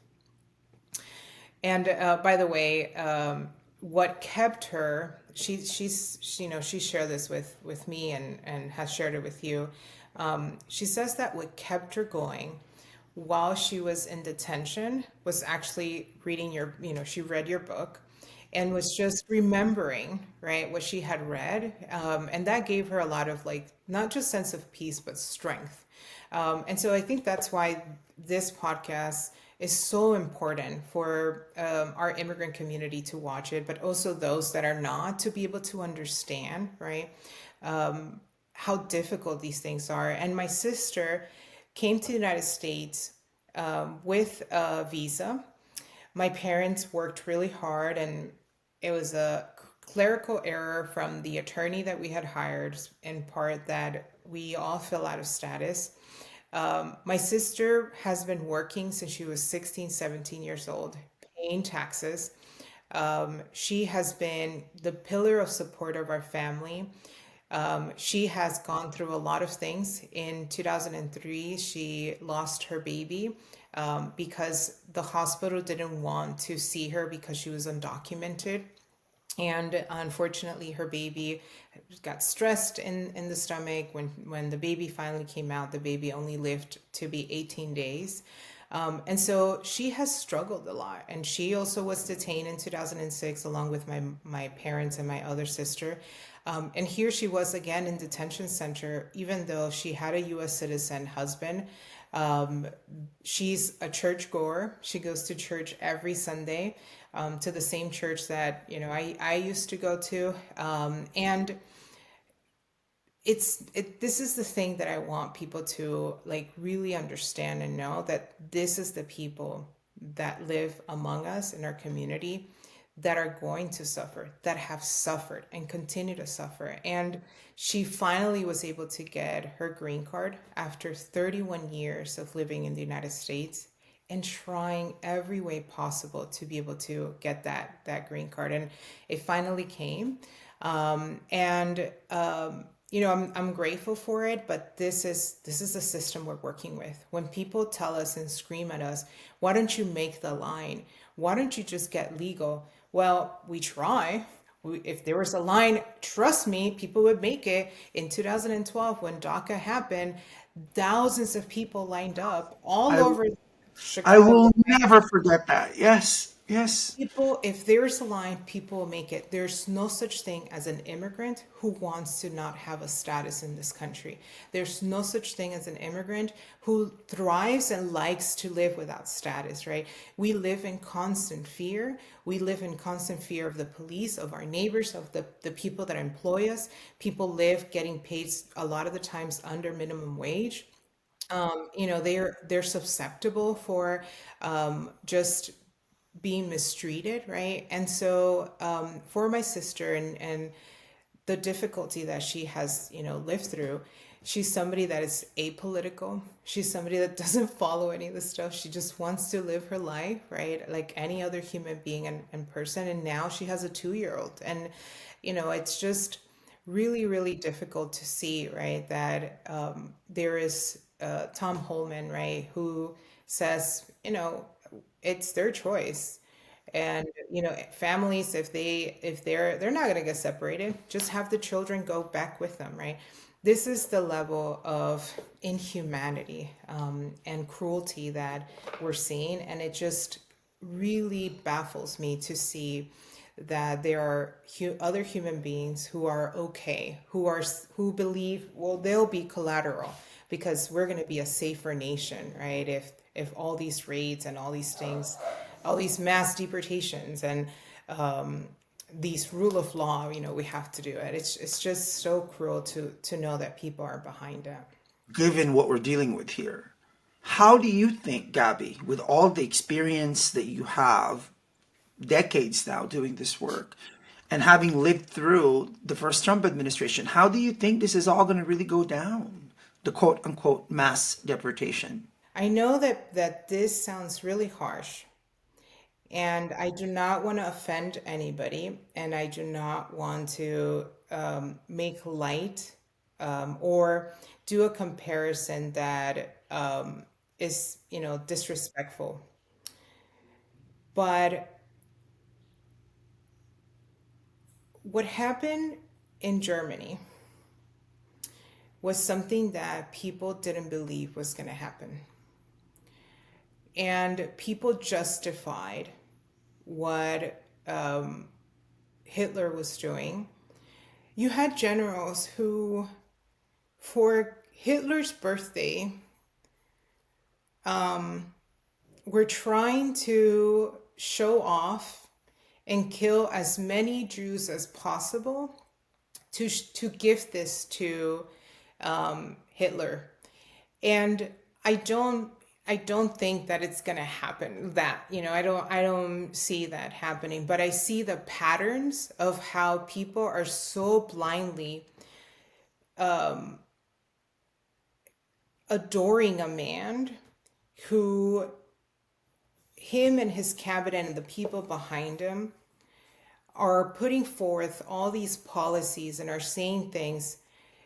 And by the way, what kept her, she shared this with me and has shared it with you. She says that what kept her going while she was in detention was actually reading she read your book and was just remembering, right, what she had read. And that gave her a lot of not just sense of peace, but strength. And so I think that's why this podcast is so important for our immigrant community to watch it, but also those that are not, to be able to understand, right, how difficult these things are. And my sister came to the United States with a visa. My parents worked really hard, and it was a clerical error from the attorney that we had hired, in part, that we all fell out of status. My sister has been working since she was 16, 17 years old, paying taxes. She has been the pillar of support of our family. She has gone through a lot of things. In 2003, she lost her baby because the hospital didn't want to see her because she was undocumented. And unfortunately, her baby got stressed in the stomach. When the baby finally came out, the baby only lived to be 18 days. And so she has struggled a lot. And she also was detained in 2006, along with my parents and my other sister. And here she was again in detention center, even though she had a U.S. citizen husband. She's a church goer. She goes to church every Sunday, to the same church that, I used to go to. And this is the thing that I want people to like really understand and know, that this is the people that live among us in our community that are going to suffer, that have suffered and continue to suffer. And she finally was able to get her green card after 31 years of living in the United States and trying every way possible to be able to get that green card. And it finally came. I'm grateful for it, but this is the system we're working with. When people tell us and scream at us, why don't you make the line? Why don't you just get legal? Well, we try. If there was a line, trust me, people would make it. In 2012, when DACA happened, thousands of people lined up all I over I Chicago. will never forget that. Yes, yes. People, if there's a line, people will make it. There's no such thing as an immigrant who wants to not have a status in this country. There's no such thing as an immigrant who thrives and likes to live without status, right? We live in constant fear. We live in constant fear of the police, of our neighbors, of the people that employ us. People live getting paid a lot of the times under minimum wage. They're susceptible for just being mistreated, right? And so for my sister and the difficulty that she has, lived through, she's somebody that is apolitical. She's somebody that doesn't follow any of the stuff. She just wants to live her life, right? Like any other human being and person. And now she has a 2-year-old. And, it's just really, really difficult to see, right, that there is Tom Holman, right, who says, it's their choice. And families, if they're not going to get separated, just have the children go back with them, right? This is the level of inhumanity and cruelty that we're seeing, and it just really baffles me to see that there are other human beings who are okay, who believe, well, they'll be collateral because we're going to be a safer nation, right? If all these raids and all these things, all these mass deportations and these rule of law, we have to do it. It's just so cruel to know that people are behind it. Given what we're dealing with here, how do you think, Gabby, with all the experience that you have, decades now doing this work, and having lived through the first Trump administration, how do you think this is all going to really go down? The quote unquote mass deportation. I know that this sounds really harsh, and I do not want to offend anybody, and I do not want to make light or do a comparison that is, disrespectful. But what happened in Germany was something that people didn't believe was going to happen. And people justified what Hitler was doing. You had generals who, for Hitler's birthday, were trying to show off and kill as many Jews as possible to give this to Hitler. And I don't think that it's going to happen. I don't see that happening. But I see the patterns of how people are so blindly adoring a man who, him and his cabinet and the people behind him are putting forth all these policies and are saying things,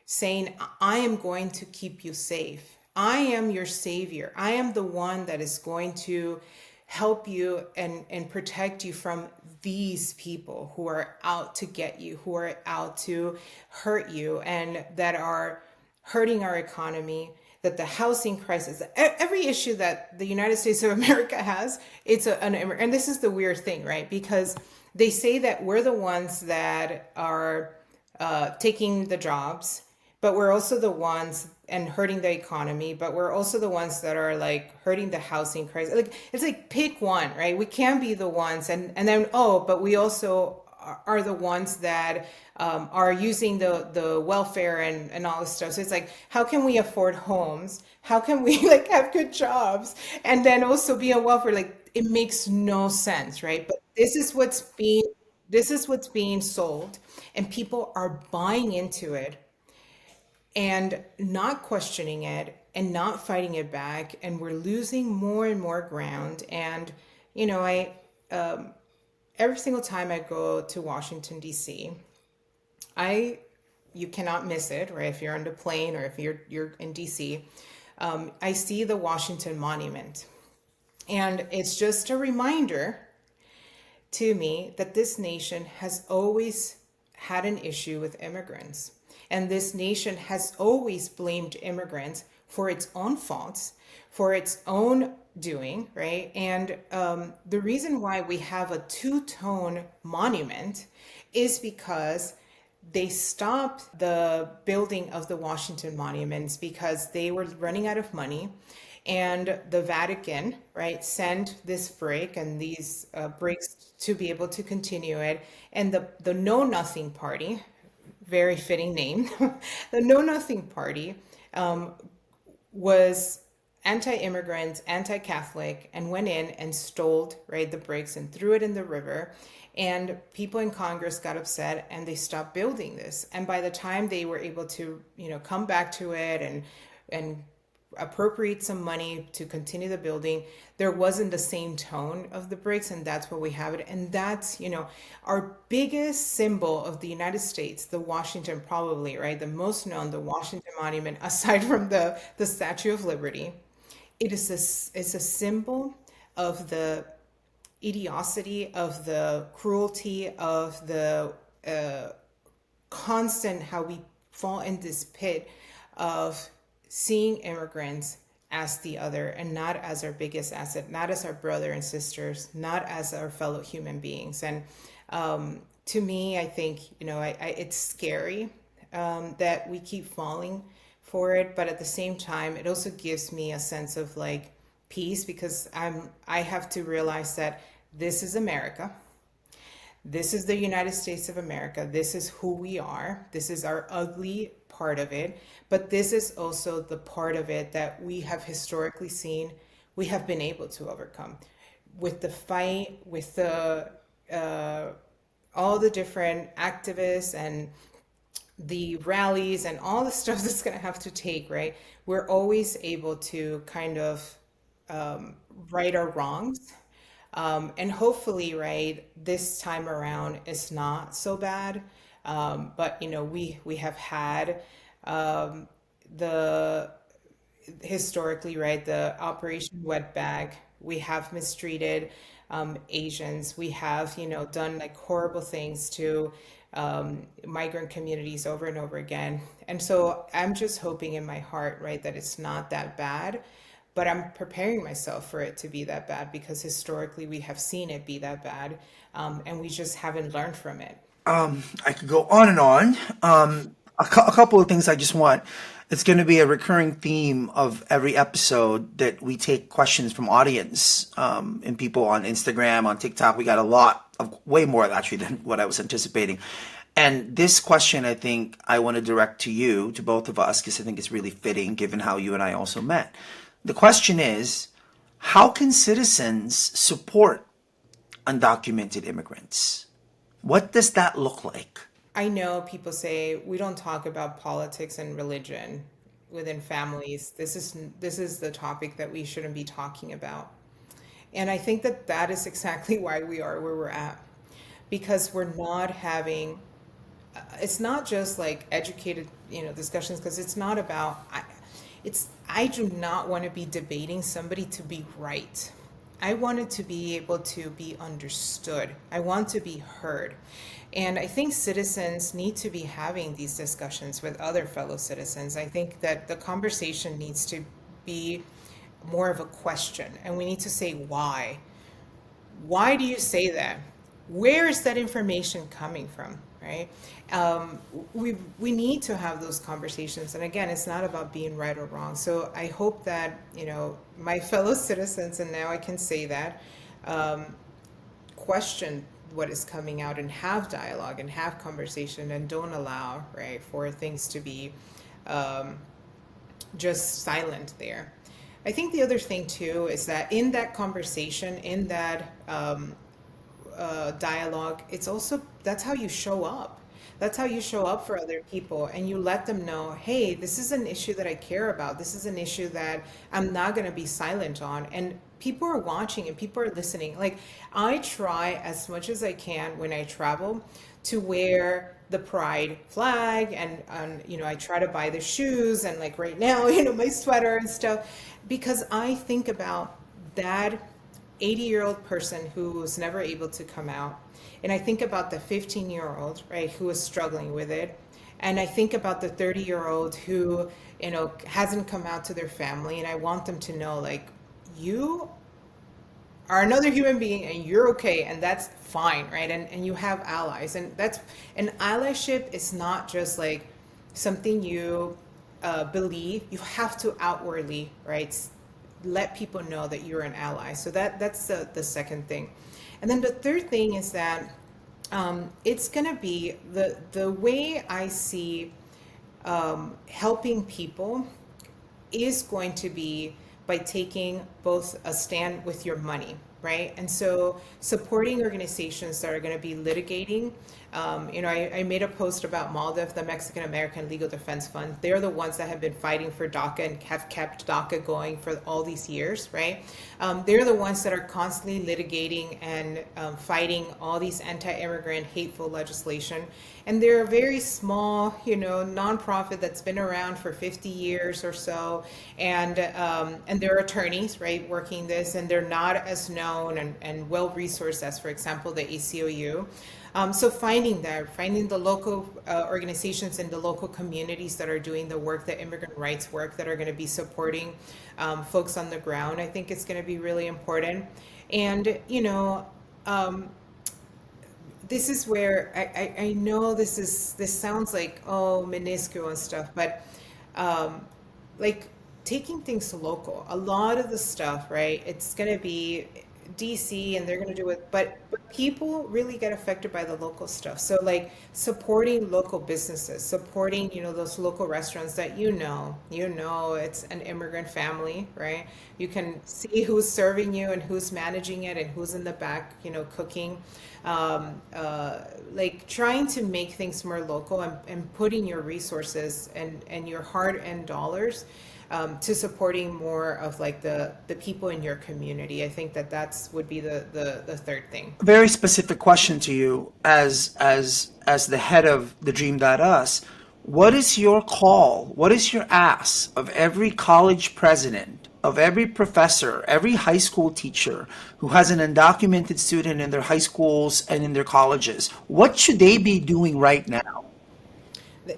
saying, I am going to keep you safe. I am your savior. I am the one that is going to help you and protect you from these people who are out to get you, who are out to hurt you, and that are hurting our economy, that the housing crisis, every issue that the United States of America has, and this is the weird thing, right? Because they say that we're the ones that are taking the jobs, but we're also the ones and hurting the economy, but we're also the ones that are like hurting the housing crisis. Like, it's like pick one, right? We can't be the ones and then, but we also are the ones that are using the welfare and all this stuff. So it's like, how can we afford homes? How can we like have good jobs and then also be on welfare? Like, it makes no sense, right? But this is what's being sold, and people are buying into it and not questioning it and not fighting it back, and we're losing more and more ground. And I every single time I go to Washington D.C., you cannot miss it, right? If you're on the plane or if you're in D.C., I see the Washington Monument, and it's just a reminder to me that this nation has always had an issue with immigrants. And this nation has always blamed immigrants for its own faults, for its own doing, right? And the reason why we have a two-tone monument is because they stopped the building of the Washington monuments because they were running out of money. And the Vatican, right, sent this brick and these bricks to be able to continue it. And the Know Nothing Party, very fitting name, the Know Nothing Party was anti-immigrant, anti-Catholic, and went in and stole, right, the bricks and threw it in the river. And people in Congress got upset and they stopped building this. And by the time they were able to, come back to it and appropriate some money to continue the building, there wasn't the same tone of the bricks, and that's what we have it. And that's, our biggest symbol of the United States, the Washington, probably, right, the most known, the Washington Monument, aside from the Statue of Liberty. It's a symbol of the idiocy, of the cruelty, of the constant how we fall in this pit of seeing immigrants as the other and not as our biggest asset, not as our brother and sisters, not as our fellow human beings. And to me, I think, it's scary that we keep falling for it, but at the same time, it also gives me a sense of like peace, because I have to realize that this is America. This is the United States of America. This is who we are. This is our ugly part of it. But this is also the part of it that we have historically seen we have been able to overcome. With the fight, with the all the different activists and the rallies and all the stuff that's going to have to take, right? We're always able to kind of right our wrongs. And hopefully, right, this time around it's not so bad. But we have had the historically, right, the Operation Wetback. We have mistreated Asians. We have done like horrible things to migrant communities over and over again. And so I'm just hoping in my heart, right, that it's not that bad. But I'm preparing myself for it to be that bad, because historically we have seen it be that bad, and we just haven't learned from it. I could go on and on. A couple of things I just want. It's going to be a recurring theme of every episode that we take questions from audience and people on Instagram, on TikTok. We got a lot of, way more actually than what I was anticipating. And this question, I think I want to direct to you, to both of us, because I think it's really fitting given how you and I also met. The question is, how can citizens support undocumented immigrants? What does that look like? I know people say we don't talk about politics and religion within families, this is the topic that we shouldn't be talking about. And I think that that is exactly why we are where we're at, because we're not having, it's not just like educated, discussions, because it's not about, I do not want to be debating somebody to be right. I want it to be able to be understood. I want to be heard. And I think citizens need to be having these discussions with other fellow citizens. I think that the conversation needs to be more of a question, and we need to say why. Why do you say that? Where is that information coming from, right? We need to have those conversations. And again, it's not about being right or wrong. So I hope that, my fellow citizens, and now I can say that, question what is coming out and have dialogue and have conversation, and don't allow, right, for things to be just silent there. I think the other thing too is that in that conversation, in that dialogue, it's also, that's how you show up. That's how you show up for other people, and you let them know, hey, this is an issue that I care about. This is an issue that I'm not going to be silent on. And people are watching and people are listening. Like, I try as much as I can when I travel to wear the pride flag, and I try to buy the shoes, and like right now, my sweater and stuff, because I think about that 80-year-old person who was never able to come out. And I think about the 15-year-old, right, who is struggling with it. And I think about the 30-year-old who, hasn't come out to their family. And I want them to know, like, you are another human being and you're okay. And that's fine, right? And you have allies. And allyship is not just like something you believe. You have to outwardly, right, let people know that you're an ally. So that's the second thing. And then the third thing is that it's going to be the way I see helping people is going to be by taking both a stand with your money, right? And so supporting organizations that are going to be litigating. I made a post about MALDEF, the Mexican American Legal Defense Fund. They're the ones that have been fighting for DACA and have kept DACA going for all these years, right? They're the ones that are constantly litigating and fighting all these anti-immigrant, hateful legislation. And they're a very small, nonprofit that's been around for 50 years or so. And they're attorneys, right, working this, and they're not as known and well-resourced as, for example, the ACLU. So finding the local organizations in the local communities that are doing the work, the immigrant rights work, that are going to be supporting folks on the ground, I think it's going to be really important. And, this is where I know this sounds like, minuscule and stuff, but like taking things local, a lot of the stuff, right, it's going to be DC and they're going to do it, but people really get affected by the local stuff. So like supporting local businesses, supporting, those local restaurants that it's an immigrant family, right? You can see who's serving you and who's managing it and who's in the back, cooking. Like trying to make things more local and putting your resources and your hard-earned dollars to supporting more of like the people in your community. I think that's would be the third thing. Very specific question to you as the head of the Dream.us. What is your call? What is your ask of every college president, of every professor, every high school teacher who has an undocumented student in their high schools and in their colleges? What should they be doing right now?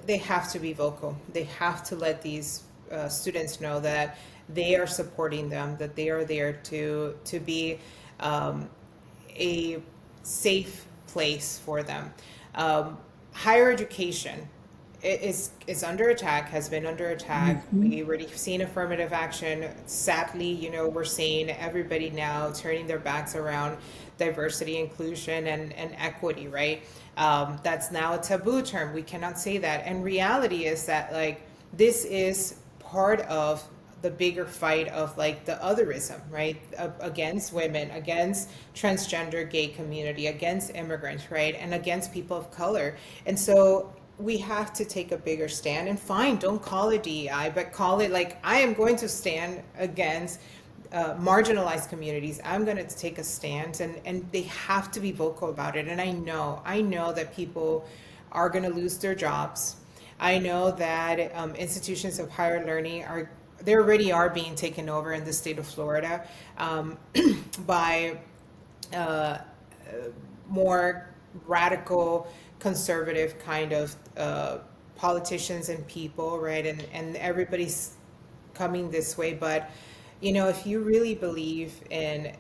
They have to be vocal. They have to let these students know that they are supporting them, that they are there to be a safe place for them. Higher education is under attack, has been under attack. We already seen affirmative action. Sadly, we're seeing everybody now turning their backs around diversity, inclusion, and equity, right? That's now a taboo term. We cannot say that. And reality is that like this is part of the bigger fight of like the otherism, right? Against women, against transgender gay community, against immigrants, right? And against people of color. And so we have to take a bigger stand, and fine, don't call it DEI, but call it like, I am going to stand against marginalized communities. I'm going to take a stance, and they have to be vocal about it. And I know that people are going to lose their jobs. I know that institutions of higher learning they already are being taken over in the state of Florida by more radical conservative kind of politicians and people, right? And everybody's coming this way. But if you really believe in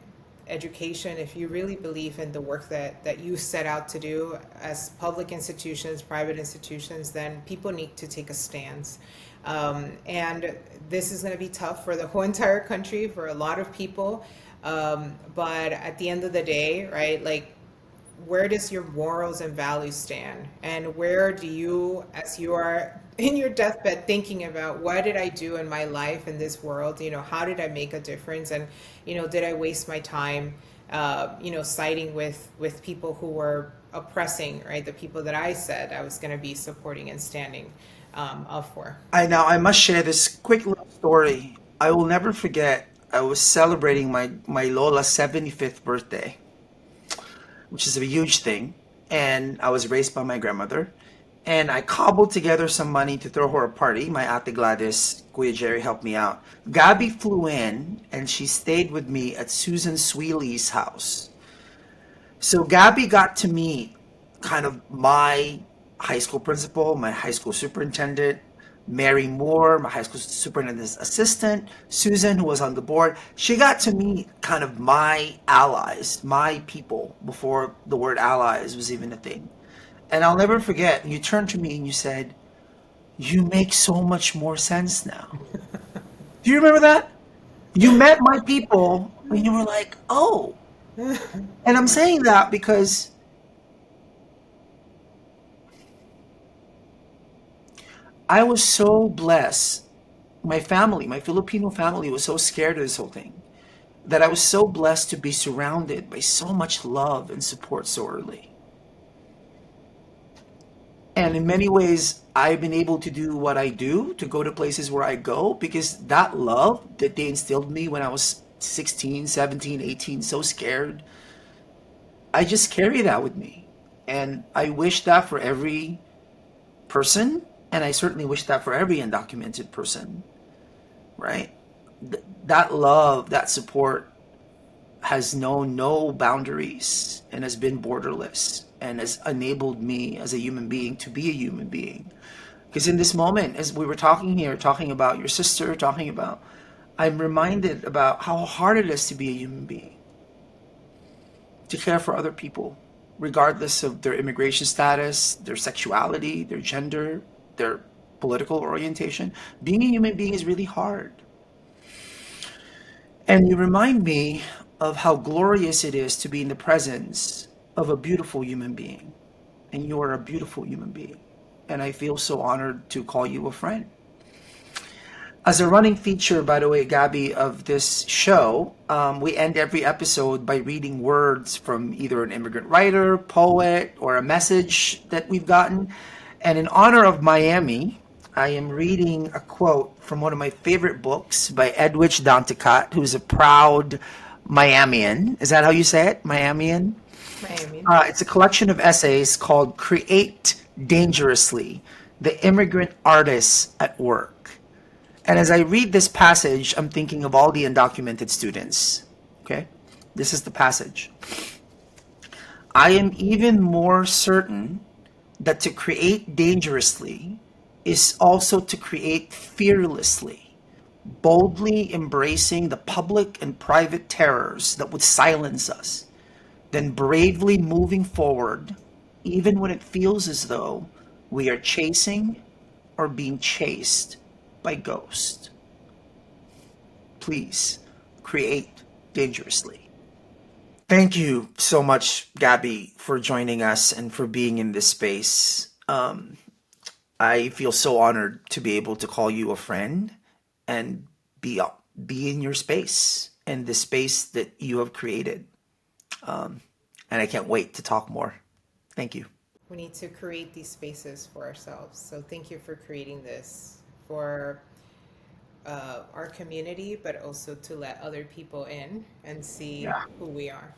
education, if you really believe in the work that you set out to do as public institutions, private institutions, then people need to take a stance. And this is going to be tough for the whole entire country, for a lot of people. But at the end of the day, right, like, where does your morals and values stand? And where do you, as you are in your deathbed thinking about, what did I do in my life in this world? How did I make a difference? And, did I waste my time, siding with people who were oppressing, right? The people that I said I was going to be supporting and standing up for. I must share this quick little story. I will never forget. I was celebrating my Lola's 75th birthday, which is a huge thing. And I was raised by my grandmother. And I cobbled together some money to throw her a party. My Ate Gladys, Kuya Jerry helped me out. Gabby flew in and she stayed with me at Susan Sweely's house. So Gabby got to meet kind of my high school principal, my high school superintendent, Mary Moore, my high school superintendent's assistant, Susan, who was on the board. She got to meet kind of my allies, my people, before the word allies was even a thing. And I'll never forget, you turned to me and you said, "You make so much more sense now." Do you remember that? You met my people and you were like, "Oh." And I'm saying that because I was so blessed. My family, my Filipino family, was so scared of this whole thing that I was so blessed to be surrounded by so much love and support so early. And in many ways, I've been able to do what I do, to go to places where I go, because that love that they instilled in me when I was 16, 17, 18, so scared, I just carry that with me. And I wish that for every person, and I certainly wish that for every undocumented person, right? That love, that support has known no boundaries and has been borderless and has enabled me as a human being to be a human being. Because in this moment, as we were talking here, talking about your sister, I'm reminded about how hard it is to be a human being, to care for other people, regardless of their immigration status, their sexuality, their gender, their political orientation. Being a human being is really hard. And you remind me of how glorious it is to be in the presence of a beautiful human being. And you are a beautiful human being. And I feel so honored to call you a friend. As a running feature, by the way, Gabby, of this show, we end every episode by reading words from either an immigrant writer, poet, or a message that we've gotten. And in honor of Miami, I am reading a quote from one of my favorite books by Edwidge Danticat, who's a proud Miamian. Is that how you say it? Miamian? Miami. It's a collection of essays called Create Dangerously, The Immigrant Artists at Work. And as I read this passage, I'm thinking of all the undocumented students. Okay? This is the passage. I am even more certain that to create dangerously is also to create fearlessly, boldly embracing the public and private terrors that would silence us, then bravely moving forward, even when it feels as though we are chasing or being chased by ghosts. Please create dangerously. Thank you so much, Gabby, for joining us and for being in this space. I feel so honored to be able to call you a friend and be in your space and the space that you have created. And I can't wait to talk more. Thank you. We need to create these spaces for ourselves. So thank you for creating this for our community, but also to let other people in and see Yeah. who we are.